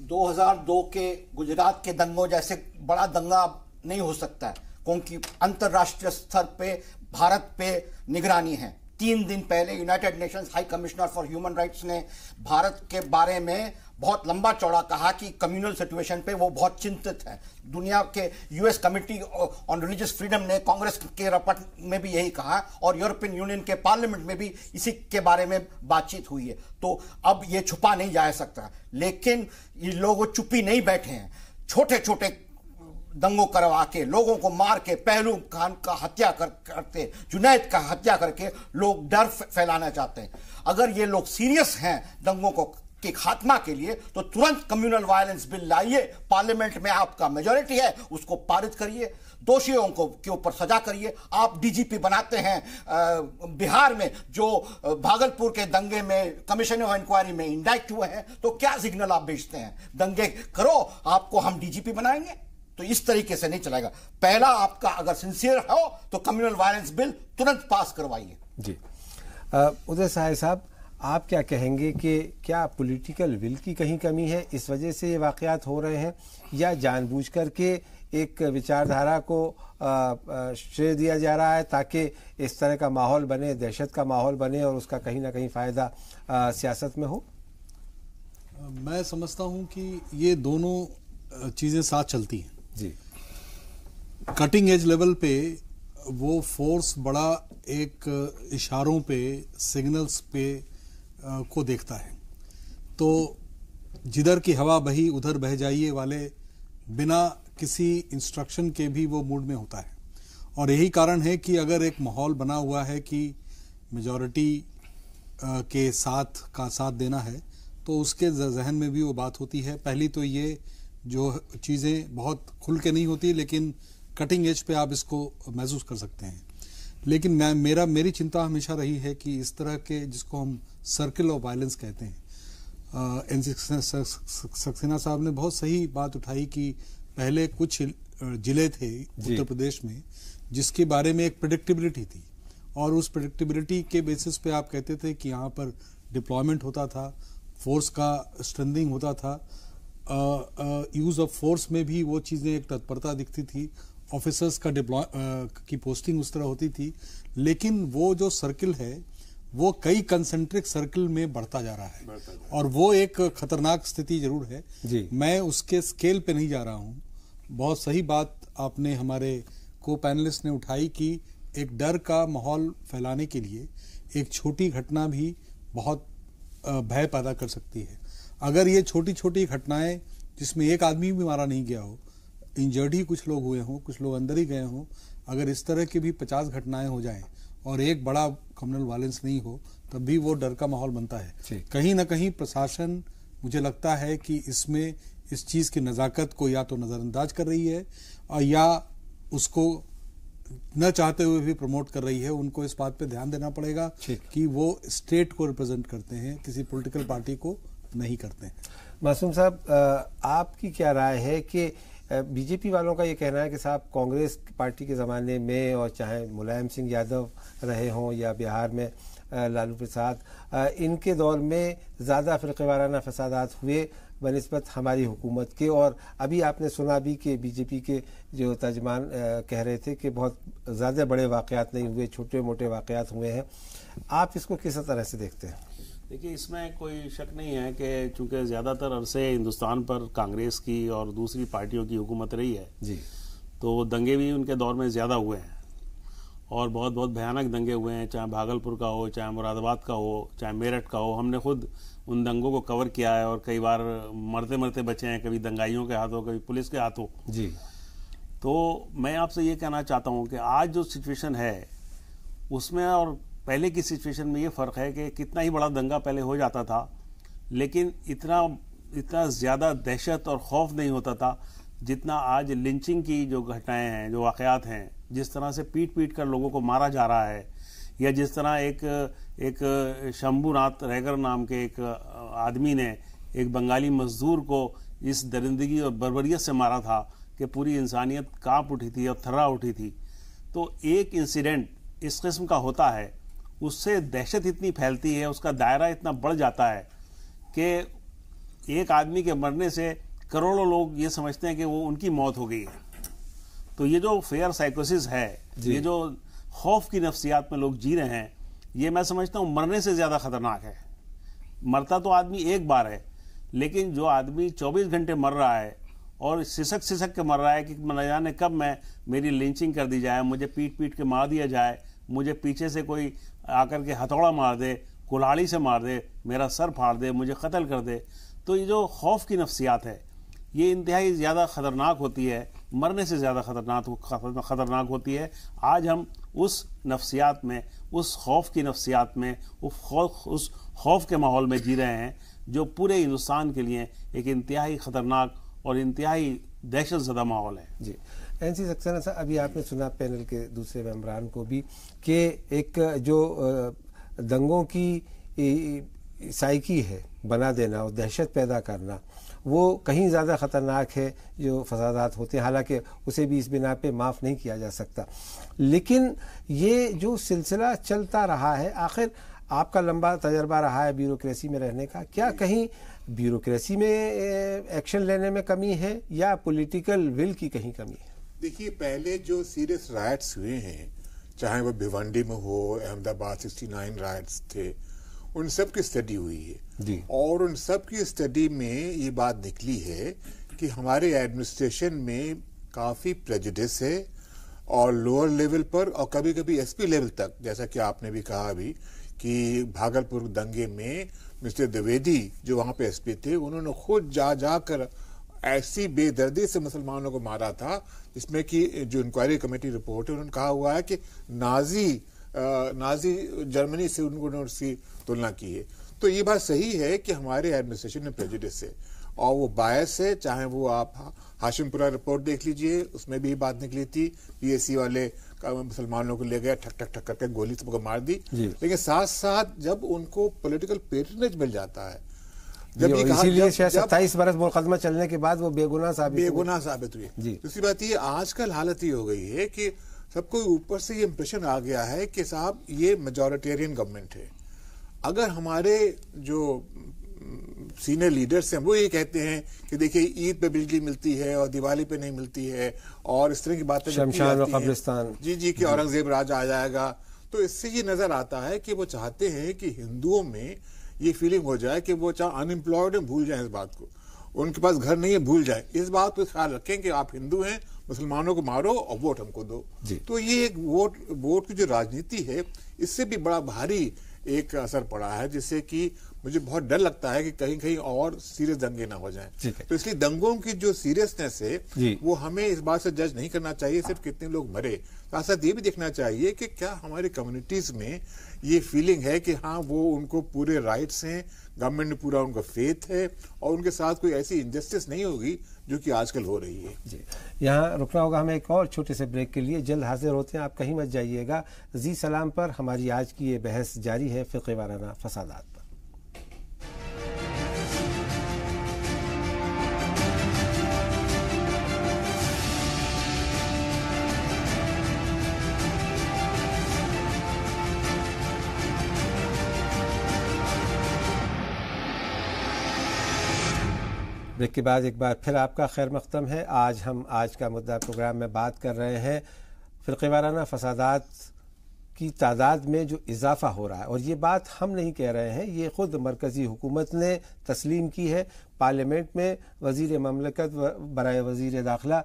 2002 के गुजरात के दंगों जैसे बड़ा दंगा नहीं हो सकता है, क्योंकि अंतर्राष्ट्रीय स्तर पे भारत पे निगरानी है। 3 दिन पहले United Nations high commissioner for human rights ने भारत के बारे में बहुत लंबा चौड़ा कहा कि कम्युनल सिचुएशन पे वो बहुत चिंतित है। दुनिया के US committee on religious freedom ने कांग्रेस के रिपोर्ट में भी यही कहा और यूरोपियन यूनियन के पार्लियामेंट में भी इसी के बारे में बातचीत हुई है। तो अब ये छुपा नहीं जा सकता, लेकिन ये लोग चुप्पी नहीं बैठे हैं। छोटे छोटे दंगों करवा के, लोगों को मार के, पहलू खान का हत्या करते, जुनैद का हत्या करके लोग डर फैलाना चाहते हैं। अगर ये लोग सीरियस हैं दंगों को के खात्मा के लिए तो तुरंत कम्युनल वायलेंस बिल लाइए, पार्लियामेंट में आपका मेजॉरिटी है, उसको पारित करिए, दोषियों को के ऊपर सजा करिए। आप डीजीपी बनाते हैं बिहार में जो भागलपुर के दंगे में कमीशन ऑफ इंक्वायरी में इंडाइक्ट हुए हैं, तो क्या सिग्नल आप भेजते हैं? दंगे करो, आपको हम डीजीपी बनाएंगे। तो इस तरीके से नहीं चलेगा। पहला आपका अगर सिंसियर हो तो कम्युनल वायलेंस बिल तुरंत पास करवाइए। जी उदय सहाय साहब, आप क्या कहेंगे कि क्या पॉलिटिकल विल की कहीं कमी है, इस वजह से ये वाक़यात हो रहे हैं, या जानबूझकर के एक विचारधारा को श्रेय दिया जा रहा है ताकि इस तरह का माहौल बने, दहशत का माहौल बने और उसका कहीं ना कहीं फ़ायदा सियासत में हो? मैं समझता हूं कि ये दोनों चीज़ें साथ चलती हैं जी। कटिंग एज लेवल पे वो फोर्स बड़ा एक इशारों पे, सिग्नल्स पे को देखता है, तो जिधर की हवा बही उधर बह जाइए वाले बिना किसी इंस्ट्रक्शन के भी वो मूड में होता है। और यही कारण है कि अगर एक माहौल बना हुआ है कि मेजॉरिटी के साथ देना है, तो उसके जहन में भी वो बात होती है। पहली तो ये जो चीज़ें बहुत खुल के नहीं होती, लेकिन कटिंग एज पे आप इसको महसूस कर सकते हैं। लेकिन मेरी चिंता हमेशा रही है कि इस तरह के, जिसको हम सर्किल ऑफ वायलेंस कहते हैं, एन सक्सेना साहब ने बहुत सही बात उठाई कि पहले कुछ जिले थे उत्तर प्रदेश में जिसके बारे में एक प्रेडिक्टेबिलिटी थी, और उस प्रेडिक्टेबिलिटी के बेसिस पे आप कहते थे कि यहाँ पर डिप्लॉयमेंट होता था, फोर्स का स्ट्रेंथनिंग होता था, यूज़ ऑफ फोर्स में भी वो चीज़ें एक तत्परता दिखती थी, ऑफिसर्स का की पोस्टिंग उस तरह होती थी। लेकिन वो जो सर्किल है वो कई कंसेंट्रिक सर्किल में बढ़ता जा रहा है, और वो एक खतरनाक स्थिति जरूर है जी। मैं उसके स्केल पे नहीं जा रहा हूँ। बहुत सही बात आपने हमारे को पैनलिस्ट ने उठाई कि एक डर का माहौल फैलाने के लिए एक छोटी घटना भी बहुत भय पैदा कर सकती है। अगर ये छोटी छोटी घटनाएं जिसमें एक आदमी भी मारा नहीं गया हो, इंजर्ड ही कुछ लोग हुए हों, कुछ लोग अंदर ही गए हों, अगर इस तरह की भी 50 घटनाएं हो जाएं और एक बड़ा कम्युनल वायलेंस नहीं हो, तब भी वो डर का माहौल बनता है। कहीं ना कहीं प्रशासन, मुझे लगता है कि इसमें इस चीज़ की नज़ाकत को या तो नज़रअंदाज कर रही है और या उसको न चाहते हुए भी प्रमोट कर रही है, उनको इस बात पे ध्यान देना पड़ेगा कि वो स्टेट को रिप्रेजेंट करते हैं, किसी पॉलिटिकल पार्टी को नहीं करते हैं। मासूम साहब, आपकी क्या राय है कि बीजेपी वालों का ये कहना है कि साहब कांग्रेस पार्टी के ज़माने में, और चाहे मुलायम सिंह यादव रहे हों या बिहार में लालू प्रसाद, इनके दौर में ज़्यादा फ़िरक़े वाराना फसादात हुए बनिस्बत हमारी हुकूमत के, और अभी आपने सुना भी कि बीजेपी के जो तर्जमान कह रहे थे कि बहुत ज़्यादा बड़े वाक़यात नहीं हुए, छोटे मोटे वाक़यात हुए हैं। आप इसको किस तरह से देखते हैं? देखिए, इसमें कोई शक नहीं है कि चूंकि ज़्यादातर अरसे हिंदुस्तान पर कांग्रेस की और दूसरी पार्टियों की हुकूमत रही है जी, तो दंगे भी उनके दौर में ज़्यादा हुए हैं और बहुत बहुत भयानक दंगे हुए हैं, चाहे भागलपुर का हो, चाहे मुरादाबाद का हो, चाहे मेरठ का हो। हमने खुद उन दंगों को कवर किया है और कई बार मरते मरते बचे हैं, कभी दंगाइयों के हाथों, कभी पुलिस के हाथों जी। तो मैं आपसे ये कहना चाहता हूँ कि आज जो सिचुएशन है उसमें और पहले की सिचुएशन में ये फ़र्क है कि कितना ही बड़ा दंगा पहले हो जाता था, लेकिन इतना ज़्यादा दहशत और खौफ नहीं होता था जितना आज लिंचिंग की जो घटनाएं हैं, जो वाक़यात हैं, जिस तरह से पीट पीट कर लोगों को मारा जा रहा है, या जिस तरह एक शंभूनाथ रैगर नाम के एक आदमी ने एक बंगाली मजदूर को इस दरिंदगी और बर्बरियत से मारा था कि पूरी इंसानियत कांप उठी थी और थर्रा उठी थी। तो एक इंसिडेंट इस किस्म का होता है, उससे दहशत इतनी फैलती है, उसका दायरा इतना बढ़ जाता है कि एक आदमी के मरने से करोड़ों लोग ये समझते हैं कि वो उनकी मौत हो गई है। तो ये जो फेयर साइकोसिस है, ये जो खौफ की नफ्सियात में लोग जी रहे हैं, ये मैं समझता हूँ मरने से ज़्यादा खतरनाक है। मरता तो आदमी एक बार है, लेकिन जो आदमी 24 घंटे मर रहा है और सिसक सिसक के मर रहा है कि न जाने कब मेरी लिंचिंग कर दी जाए, मुझे पीट पीट के मार दिया जाए, मुझे पीछे से कोई आकर के हथौड़ा मार दे, कुल्हाड़ी से मार दे, मेरा सर फाड़ दे, मुझे कत्ल कर दे। तो ये जो खौफ की नफ्सियात है, ये इंतहाई ज़्यादा ख़तरनाक होती है, मरने से ज़्यादा ख़तरनाक होती है। आज हम उस नफ्सियात में, उस खौफ की नफ्सियात में, उस खौफ के माहौल में जी रहे हैं जो पूरे हिंदुस्तान के लिए एक इंतहाई ख़तरनाक और इंतहाई दहशत ज़दा माहौल है। जी, एनसी सक्सेना साहब, अभी आपने सुना पैनल के दूसरे मेंबरान को भी कि एक जो दंगों की साइकी है बना देना और दहशत पैदा करना, वो कहीं ज़्यादा ख़तरनाक है जो फसादात होते हैं। हालांकि उसे भी इस बिना पे माफ़ नहीं किया जा सकता, लेकिन ये जो सिलसिला चलता रहा है, आखिर आपका लंबा तजर्बा रहा है ब्यूरोक्रेसी में रहने का, क्या कहीं ब्यूरोक्रेसी में एक्शन लेने में कमी है या पॉलिटिकल विल की कहीं कमी है? देखिए, पहले जो सीरियस राइट्स हुए हैं, चाहे वो भिवंडी में हो, अहमदाबाद 69 राइट्स थे, उन सब की स्टडी हुई है जी। और उन सब की स्टडी में ये बात निकली है कि हमारे एडमिनिस्ट्रेशन में काफ़ी प्रेजुडिस है और लोअर लेवल पर और कभी कभी एसपी लेवल तक, जैसा कि आपने भी कहा अभी कि भागलपुर दंगे में मिस्टर द्विवेदी जो वहाँ पे एसपी थे, उन्होंने खुद जा कर ऐसी बेदर्दी से मुसलमानों को मारा था, जिसमें कि जो इंक्वायरी कमेटी रिपोर्ट है उन्होंने कहा हुआ है कि नाजी जर्मनी से उन्होंने उसकी तुलना की है। तो ये बात सही है कि हमारे एडमिनिस्ट्रेशन में प्रेजुडिस है और वो बायस है। चाहे वो आप हाशिमपुरा रिपोर्ट देख लीजिए, उसमें भी बात निकली थी, पीएससी वाले मुसलमानों को ले गया, ठक ठक ठक करके गोली सबको मार दी। लेकिन साथ साथ जब उनको पॉलिटिकल पेट्रनेज मिल जाता है, जब इसीलिए 27 बरस मुकदमा चलने के बाद वो बेगुनाह साबित हुई। दूसरी बात ये आजकल हालत ये हो गई है कि सबको ऊपर से ये इंप्रेशन आ गया है कि साहब ये मेजॉरिटेरियन गवर्नमेंट है। अगर हमारे जो सीनियर लीडर्स हैं वो ये कहते हैं कि देखिए ईद पे बिजली मिलती है और दिवाली पे नहीं मिलती है और इस तरह की बातें शमशान और कब्रिस्तान जी कि औरंगजेब राज आ जाएगा, तो इससे ये नजर आता है कि वो चाहते हैं कि हिंदुओं में ये फीलिंग हो जाए कि वो चाहे अनएम्प्लॉयड है, भूल जाए इस बात को, उनके पास घर नहीं है, भूल जाए। इस बात पर ख्याल रखें कि आप हिंदू हैं, मुसलमानों को मारो और वोट हमको दो। तो ये एक वोट की जो राजनीति है, इससे भी बड़ा भारी एक असर पड़ा है, जिससे कि मुझे बहुत डर लगता है कि कहीं कहीं और सीरियस दंगे ना हो जाएं। तो इसलिए दंगों की जो सीरियसनेस है वो हमें इस बात से जज नहीं करना चाहिए सिर्फ कितने लोग मरे, साथ साथ ये भी देखना चाहिए कि क्या हमारे कम्युनिटीज में ये फीलिंग है कि हाँ वो उनको पूरे राइट्स हैं, गवर्नमेंट में पूरा उनका फेथ है और उनके साथ कोई ऐसी इंजस्टिस नहीं होगी जो कि आजकल हो रही है। जी, यहाँ रुकना होगा हमें एक और छोटे से ब्रेक के लिए। जल्द हाजिर होते हैं, आप कहीं मत जाइएगा। जी सलाम पर हमारी आज की ये बहस जारी है फ़िक़्ह वाराना फसादात पर। ब्रेक के बाद एक बार फिर आपका खैर मक़दम है। आज हम आज का मुद्दा प्रोग्राम में बात कर रहे हैं फ़िक़्ह वाराना फसादात की तादाद में जो इजाफ़ा हो रहा है, और ये बात हम नहीं कह रहे हैं, ये ख़ुद मरकज़ी हुकूमत ने तस्लीम की है। पार्लियामेंट में वज़ीर ममलकत बराए वज़ीर दाखिला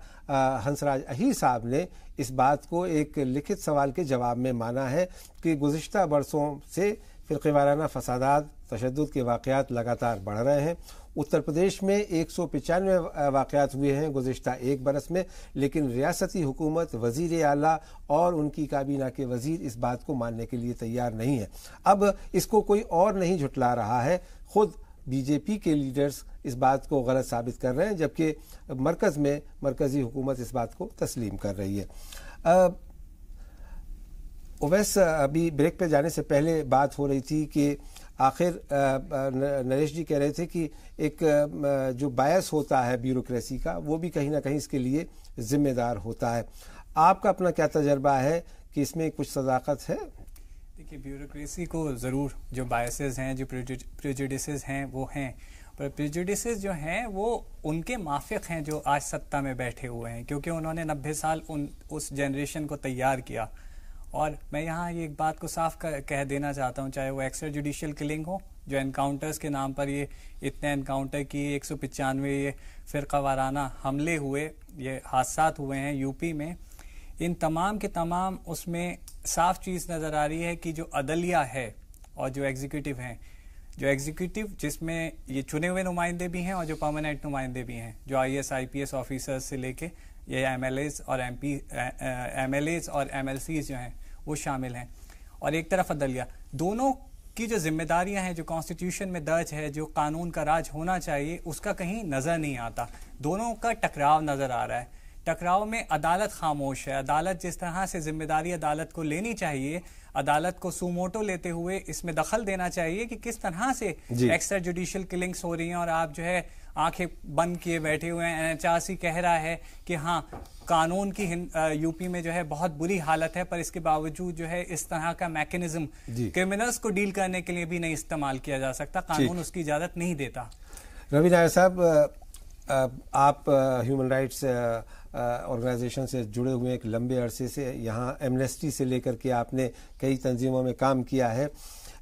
हंसराज अहीर साहब ने इस बात को एक लिखित सवाल के जवाब में माना है कि गुज़िश्ता बरसों से फ़िक़्ह वाराना फसादात तशद्दुद के वाक़यात लगातार बढ़ रहे हैं। उत्तर प्रदेश में 195 वाक़यात हुए हैं गुज़िश्ता एक बरस में, लेकिन रियासती हुकूमत, वज़ीर आला और उनकी काबीना के वज़ीर इस बात को मानने के लिए तैयार नहीं है। अब इसको कोई और नहीं झुटला रहा है, ख़ुद बीजेपी के लीडर्स इस बात को गलत साबित कर रहे हैं, जबकि मरकज़ में मरकज़ी हुकूमत इस बात को तस्लीम कर रही है। ओवैस, अभी ब्रेक पे जाने से पहले बात हो रही थी कि आखिर नरेश जी कह रहे थे कि एक जो बायस होता है ब्यूरोक्रेसी का, वो भी कहीं ना कहीं इसके लिए जिम्मेदार होता है। आपका अपना क्या तजर्बा है कि इसमें कुछ सदाकत है? देखिए, ब्यूरोक्रेसी को ज़रूर जो बायसेस हैं, जो प्रेजुडिसेस हैं वो हैं, पर प्रेजुडिसेस जो हैं वो उनके माफिक हैं जो आज सत्ता में बैठे हुए हैं, क्योंकि उन्होंने 90 साल उस जनरेशन को तैयार किया। और मैं यहाँ ये एक बात को साफ कह देना चाहता हूँ, चाहे वो एक्स्ट्रा जुडिशियल किलिंग हो, जो एनकाउंटर्स के नाम पर ये इतने एनकाउंटर किए, 195 ये फ़िरका वाराना हमले हुए, ये हादसात हुए हैं यूपी में, इन तमाम के तमाम उसमें साफ चीज़ नज़र आ रही है कि जो अदलिया है और जो एग्जीक्यूटिव हैं, जो एग्जीक्यूटिव जिसमें ये चुने हुए नुमाइंदे भी हैं और जो परमानेंट नुमाइंदे भी हैं, जो IAS IPS ऑफिसर्स से लेके ये MLAs और MLCs जो हैं वो शामिल हैं, और एक तरफ अदलिया, दोनों की जो जिम्मेदारियां हैं, जो कॉन्स्टिट्यूशन में दर्ज है, जो कानून का राज होना चाहिए, उसका कहीं नज़र नहीं आता। दोनों का टकराव नज़र आ रहा है। टकराव में अदालत खामोश है। अदालत जिस तरह से जिम्मेदारी अदालत को लेनी चाहिए, अदालत को सुमोटो लेते हुए इसमें दखल देना चाहिए कि किस तरह से एक्स्ट्रा जुडिशियल किलिंग्स हो रही हैं, और आप जो है आंखें बंद किए बैठे हुए हैं। NHRC कह रहा है कि हाँ, कानून की यूपी में जो है बहुत बुरी हालत है, पर इसके बावजूद जो है इस तरह का मैकेनिज्म क्रिमिनल्स को डील करने के लिए भी नहीं इस्तेमाल किया जा सकता, कानून उसकी इजाजत नहीं देता। रवि नायर साहब, आप ह्यूमन राइट्स ऑर्गेनाइजेशन से जुड़े हुए एक लंबे अरसे से, यहाँ एमनेस्टी से लेकर के आपने कई तंजीमों में काम किया है।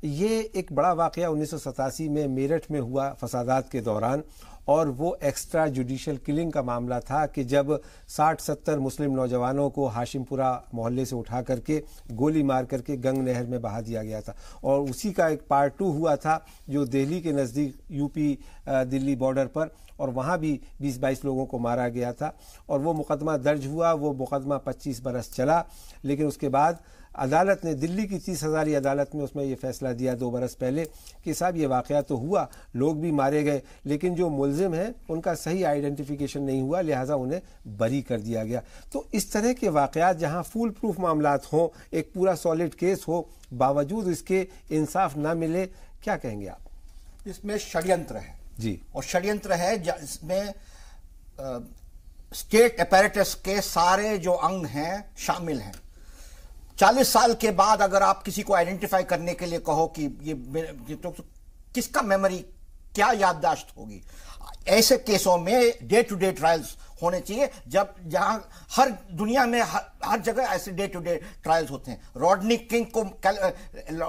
ये एक बड़ा वाक़या 1987 में मेरठ में हुआ फसादात के दौरान, और वो एक्स्ट्रा जुडिशियल किलिंग का मामला था कि जब 60-70 मुस्लिम नौजवानों को हाशिमपुरा मोहल्ले से उठा करके गोली मार करके गंग नहर में बहा दिया गया था, और उसी का एक पार्ट 2 हुआ था जो दिल्ली के नज़दीक यूपी दिल्ली बॉर्डर पर, और वहाँ भी 20-22 लोगों को मारा गया था, और वो मुकदमा दर्ज हुआ। वो मुकदमा 25 बरस चला, लेकिन उसके बाद अदालत ने, दिल्ली की 30,000 अदालत में उसमें ये फैसला दिया 2 बरस पहले कि साहब ये वाक़या तो हुआ, लोग भी मारे गए, लेकिन जो मुल्ज़िम हैं उनका सही आइडेंटिफिकेशन नहीं हुआ, लिहाजा उन्हें बरी कर दिया गया। तो इस तरह के वाक़यात जहाँ फुल प्रूफ मामलात हों, एक पूरा सॉलिड केस हो, बावजूद इसके इंसाफ ना मिले, क्या कहेंगे आप? इसमें षड्यंत्र है जी, और षड्यंत्र है जिसमें स्टेट अपैरेटस के सारे जो अंग हैं शामिल हैं। 40 साल के बाद अगर आप किसी को आइडेंटिफाई करने के लिए कहो कि ये तो किसका मेमोरी, क्या याददाश्त होगी? ऐसे केसों में डे टू डे ट्रायल्स होने चाहिए, जहां हर दुनिया में हर जगह ऐसे डे टू डे ट्रायल्स होते हैं। रॉडनी किंग को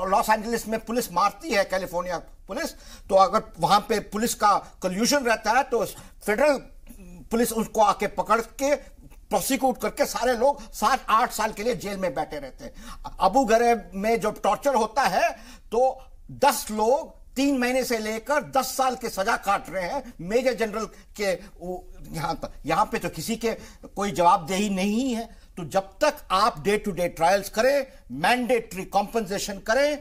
लॉस एंजलिस में पुलिस मारती है, कैलिफोर्निया पुलिस, तो अगर वहां पे पुलिस का कल्यूजन रहता है तो फेडरल पुलिस उसको आके पकड़ के प्रोसिक्यूट करके सारे लोग 7-8 साल के लिए जेल में बैठे रहते हैं। अबू गरीब में जब टॉर्चर होता है तो 10 लोग 3 महीने से लेकर 10 साल के सजा काट रहे हैं मेजर जनरल के यहां पे तो किसी के कोई जवाबदेही नहीं है। तो जब तक आप डे टू डे ट्रायल्स करें, मैंडेटरी कॉम्पनसेशन करें,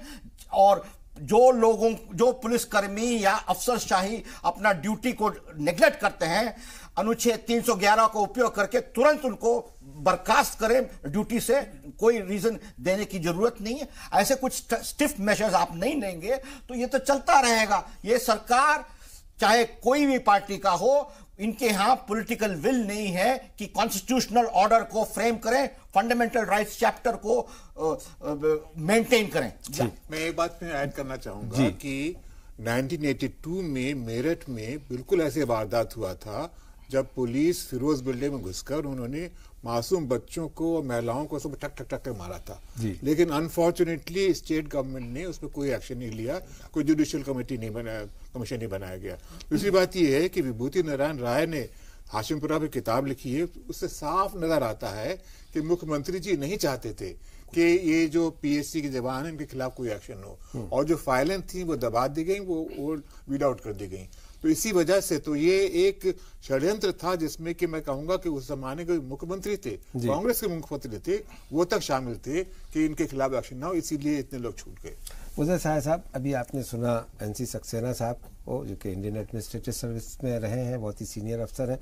और जो पुलिसकर्मी या अफसरशाही अपना ड्यूटी को नेग्लेक्ट करते हैं, अनुच्छेद 311 को उपयोग करके तुरंत उनको बर्खास्त करें ड्यूटी से, कोई रीजन देने की जरूरत नहीं है। ऐसे कुछ स्टिफ मेजर्स आप नहीं लेंगे तो ये तो चलता रहेगा। ये सरकार चाहे कोई भी पार्टी का हो, इनके यहां पॉलिटिकल विल नहीं है कि कॉन्स्टिट्यूशनल ऑर्डर को फ्रेम करें, फंडामेंटल राइट्स चैप्टर को मेंटेन करें। मैं एक बात में ऐड करना चाहूंगा कि 1982 में मेरठ में बिल्कुल ऐसे वारदात हुआ था जब पुलिस फिरोज बिल्डिंग में घुसकर उन्होंने मासूम बच्चों को और महिलाओं को सब ठक ठक ठक मारा था। लेकिन अनफॉर्चुनेटली स्टेट गवर्नमेंट ने उस पर कोई एक्शन नहीं लिया, कोई जुडिशियल कमेटी नहीं बनाया, कमीशन नहीं बनाया गया। दूसरी बात यह है कि विभूति नारायण राय ने हाशिमपुरा पर किताब लिखी है, उससे साफ नजर आता है कि मुख्यमंत्री जी नहीं चाहते थे कि ये जो पीएससी के जवान हैं इनके खिलाफ कोई एक्शन हो, और जो फाइलें थी वो दबा दी गई, वो वीड आउट कर दी गई। तो इसी वजह से तो ये एक षड्यंत्र था जिसमें कि मैं कहूंगा कि उस जमाने के मुख्यमंत्री थे, कांग्रेस के मुख्यमंत्री थे, वो तक शामिल थे कि इनके खिलाफ एक्शन ना हो, इसीलिए इतने लोग छूट गए। मुझे साहब, अभी आपने सुना एनसी सक्सेना साहब को, जो कि इंडियन एडमिनिस्ट्रेटिव सर्विस में रहे हैं, बहुत ही सीनियर अफसर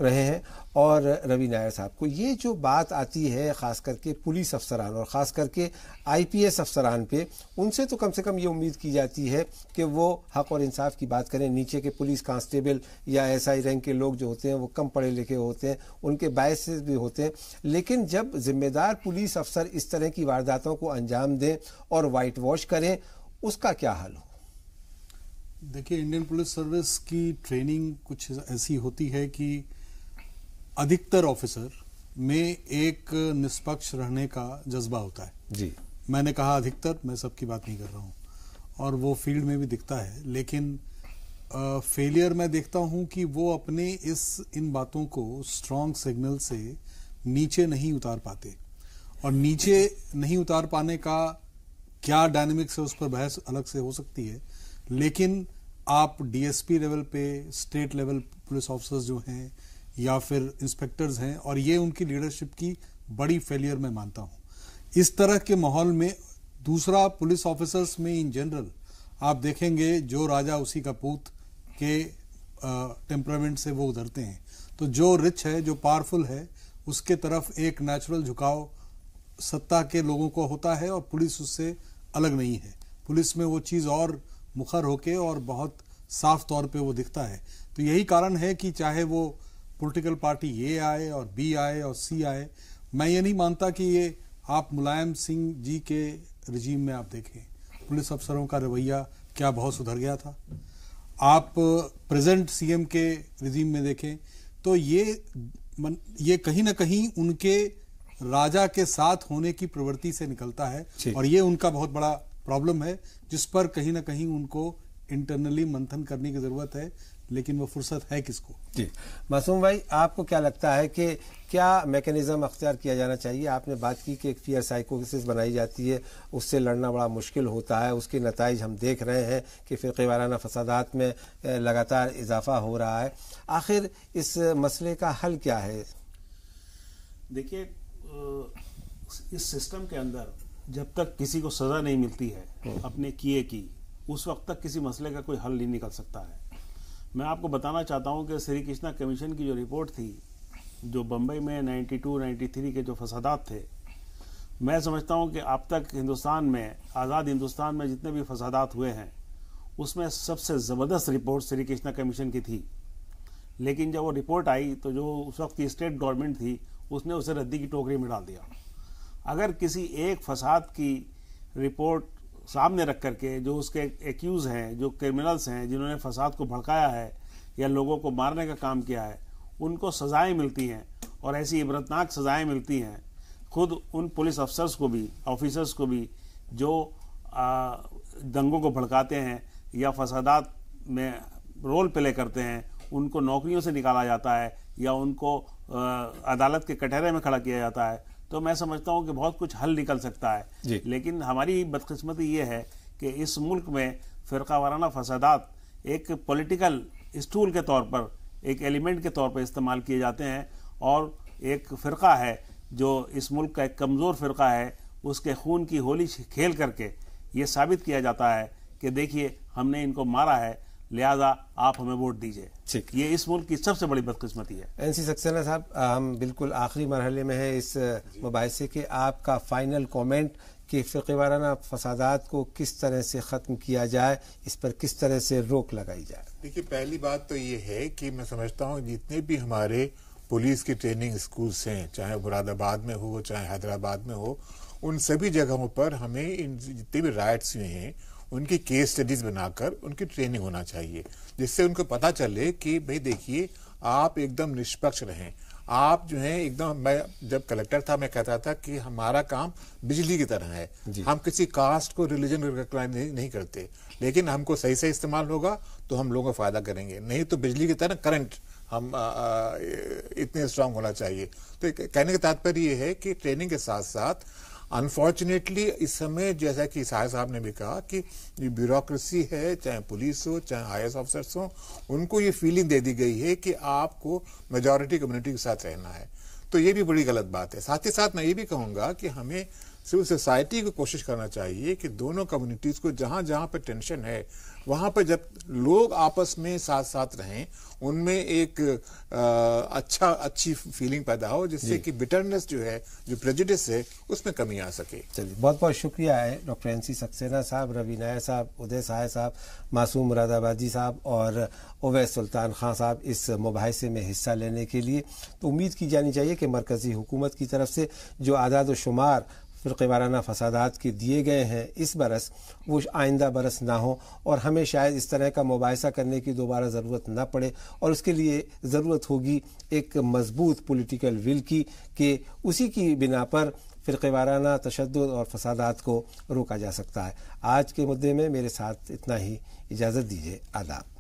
रहे हैं, और रवि नायर साहब को। ये जो बात आती है खास करके पुलिस अफसरान और ख़ास करके आईपीएस अफसरान पे, उनसे तो कम से कम ये उम्मीद की जाती है कि वो हक और इंसाफ की बात करें। नीचे के पुलिस कांस्टेबल या एसआई रैंक के लोग जो होते हैं वो कम पढ़े लिखे होते हैं, उनके बायसेस भी होते हैं, लेकिन जब जिम्मेदार पुलिस अफसर इस तरह की वारदातों को अंजाम दें और वाइट वॉश करें, उसका क्या हल हो? देखिए, इंडियन पुलिस सर्विस की ट्रेनिंग कुछ ऐसी होती है कि अधिकतर ऑफिसर में एक निष्पक्ष रहने का जज्बा होता है। जी, मैंने कहा अधिकतर, मैं सबकी बात नहीं कर रहा हूं, और वो फील्ड में भी दिखता है। लेकिन फेलियर मैं देखता हूं कि वो अपने इन बातों को स्ट्रॉन्ग सिग्नल से नीचे नहीं उतार पाते, और नीचे नहीं उतार पाने का क्या डायनेमिक्स है उस पर बहस अलग से हो सकती है। लेकिन आप डीएसपी लेवल पे, स्टेट लेवल पुलिस ऑफिसर्स जो हैं या फिर इंस्पेक्टर्स हैं, और ये उनकी लीडरशिप की बड़ी फेलियर मैं मानता हूं। इस तरह के माहौल में दूसरा, पुलिस ऑफिसर्स में इन जनरल आप देखेंगे जो राजा उसी का पूत के टेम्परामेंट से वो उधरते हैं। तो जो रिच है, जो पावरफुल है, उसके तरफ एक नेचुरल झुकाव सत्ता के लोगों को होता है, और पुलिस उससे अलग नहीं है। पुलिस में वो चीज और मुखर होके और बहुत साफ तौर पे वो दिखता है। तो यही कारण है कि चाहे वो पॉलिटिकल पार्टी ए आए और बी आए और सी आए, मैं ये नहीं मानता कि ये आप मुलायम सिंह जी के रिजीम में आप देखें पुलिस अफसरों का रवैया क्या बहुत सुधर गया था। आप प्रेजेंट सीएम के रिजीम में देखें तो ये कहीं ना कहीं उनके राजा के साथ होने की प्रवृत्ति से निकलता है, और ये उनका बहुत बड़ा प्रॉब्लम है जिस पर कहीं ना कहीं उनको इंटरनली मंथन करने की जरूरत है। लेकिन वो फुर्सत है किसको? जी, मासूम भाई, आपको क्या लगता है कि क्या मैकेनिज्म अख्तियार किया जाना चाहिए? आपने बात की कि एक फियर साइकोसिस बनाई जाती है, उससे लड़ना बड़ा मुश्किल होता है, उसके नताइज हम देख रहे हैं कि फ़िरक़े वाराना फसादात में लगातार इजाफा हो रहा है। आखिर इस मसले का हल क्या है? देखिए, इस सिस्टम के अंदर जब तक किसी को सजा नहीं मिलती है अपने किए की, उस वक्त तक किसी मसले का कोई हल नहीं निकल सकता है। मैं आपको बताना चाहता हूं कि श्री कृष्णा कमीशन की जो रिपोर्ट थी, जो बम्बई में 92-93 के जो फसादात थे, मैं समझता हूं कि अब तक हिंदुस्तान में, आज़ाद हिंदुस्तान में जितने भी फसादात हुए हैं, उसमें सबसे ज़बरदस्त रिपोर्ट श्री कृष्णा कमीशन की थी। लेकिन जब वो रिपोर्ट आई तो जो उस वक्त की स्टेट गवर्नमेंट थी उसने उसे रद्दी की टोकरी में डाल दिया। अगर किसी एक फसाद की रिपोर्ट सामने रख करके जो उसके एक्यूज हैं, जो क्रिमिनल्स हैं, जिन्होंने फसाद को भड़काया है या लोगों को मारने का काम किया है, उनको सजाएं मिलती हैं, और ऐसी इबरतनाक सजाएं मिलती हैं खुद उन पुलिस अफसर्स को भी, ऑफिसर्स को भी, जो दंगों को भड़काते हैं या फसादात में रोल प्ले करते हैं, उनको नौकरियों से निकाला जाता है या उनको अदालत के कटहरे में खड़ा किया जाता है। तो मैं समझता हूं कि बहुत कुछ हल निकल सकता है। लेकिन हमारी बदकिस्मती ये है कि इस मुल्क में फ़िरका वाराना फसादात एक पॉलिटिकल स्टूल के तौर पर, एक एलिमेंट के तौर पर इस्तेमाल किए जाते हैं, और एक फ़िरका है जो इस मुल्क का एक कमज़ोर फ़िरका है, उसके खून की होली खेल करके ये साबित किया जाता है कि देखिए हमने इनको मारा है, लिहाजा आप हमें वोट दीजिए। ये इस मुल्क की सबसे बड़ी बदकिस्मती है। एनसी सक्सेना साहब, हम बिल्कुल आखिरी मरहले में है इस मुबाहिसे के, आपका फाइनल कमेंट कि फ़िरक़े वाराना फसादात को किस तरह से ख़त्म किया जाए, इस पर किस तरह से रोक लगाई जाए? देखिए, पहली बात तो ये है कि मैं समझता हूँ जितने भी हमारे पुलिस की ट्रेनिंग स्कूल्स हैं, चाहे मुरादाबाद में हो चाहे हैदराबाद में हो, उन सभी जगहों पर हमें इन जितने भी राइट्स हुए हैं उनकी केस स्टडीज बनाकर उनकी ट्रेनिंग होना चाहिए, जिससे उनको पता चले कि भाई देखिए आप एकदम निष्पक्ष रहें। आप जो है एकदम, मैं जब कलेक्टर था मैं कहता था कि हमारा काम बिजली की तरह है, हम किसी कास्ट को रिलीजन नहीं करते, लेकिन हमको सही से इस्तेमाल होगा तो हम लोगों को फायदा करेंगे, नहीं तो बिजली की तरह करंट हम इतने स्ट्रांग होना चाहिए। तो कहने का तात्पर्य ये है कि ट्रेनिंग के साथ साथ अनफॉर्चुनेटली इस समय, जैसा कि साहिब साहब ने भी कहा, कि ये ब्यूरोक्रेसी है, चाहे पुलिस हो चाहे आईएएस ऑफिसर्स हो, उनको ये फीलिंग दे दी गई है कि आपको मेजॉरिटी कम्युनिटी के साथ रहना है। तो ये भी बड़ी गलत बात है। साथ ही साथ मैं ये भी कहूँगा कि हमें सिविल सोसाइटी को कोशिश करना चाहिए कि दोनों कम्युनिटीज़ को जहाँ जहाँ पर टेंशन है वहाँ पर जब लोग आपस में साथ साथ रहें, उनमें एक अच्छी फीलिंग पैदा हो, जिससे कि बिटरनेस जो है, जो प्रेजुडिस है, उसमें कमी आ सके। चलिए, बहुत बहुत शुक्रिया है डॉक्टर एनसी सक्सेना साहब, रवि नायर साहब, उदय साहे साहब, मासूम मुरादाबादी साहब और ओवैस सुल्तान खान साहब इस मुबाहिसे में हिस्सा लेने के लिए। तो उम्मीद की जानी चाहिए कि मरकज़ी हुकूमत की तरफ से जो आदाद व शुमार फ़िरक़े वाराना फसादात के दिए गए हैं इस बरस, वो आइंदा बरस ना हो और हमें शायद इस तरह का मुबाहिसा करने की दोबारा ज़रूरत ना पड़े। और उसके लिए ज़रूरत होगी एक मजबूत पॉलिटिकल विल की, कि उसी की बिना पर फ़िरक़े वाराना तशद्दुद और फसादात को रोका जा सकता है। आज के मुद्दे में मेरे साथ इतना ही, इजाज़त दीजिए, आदाब।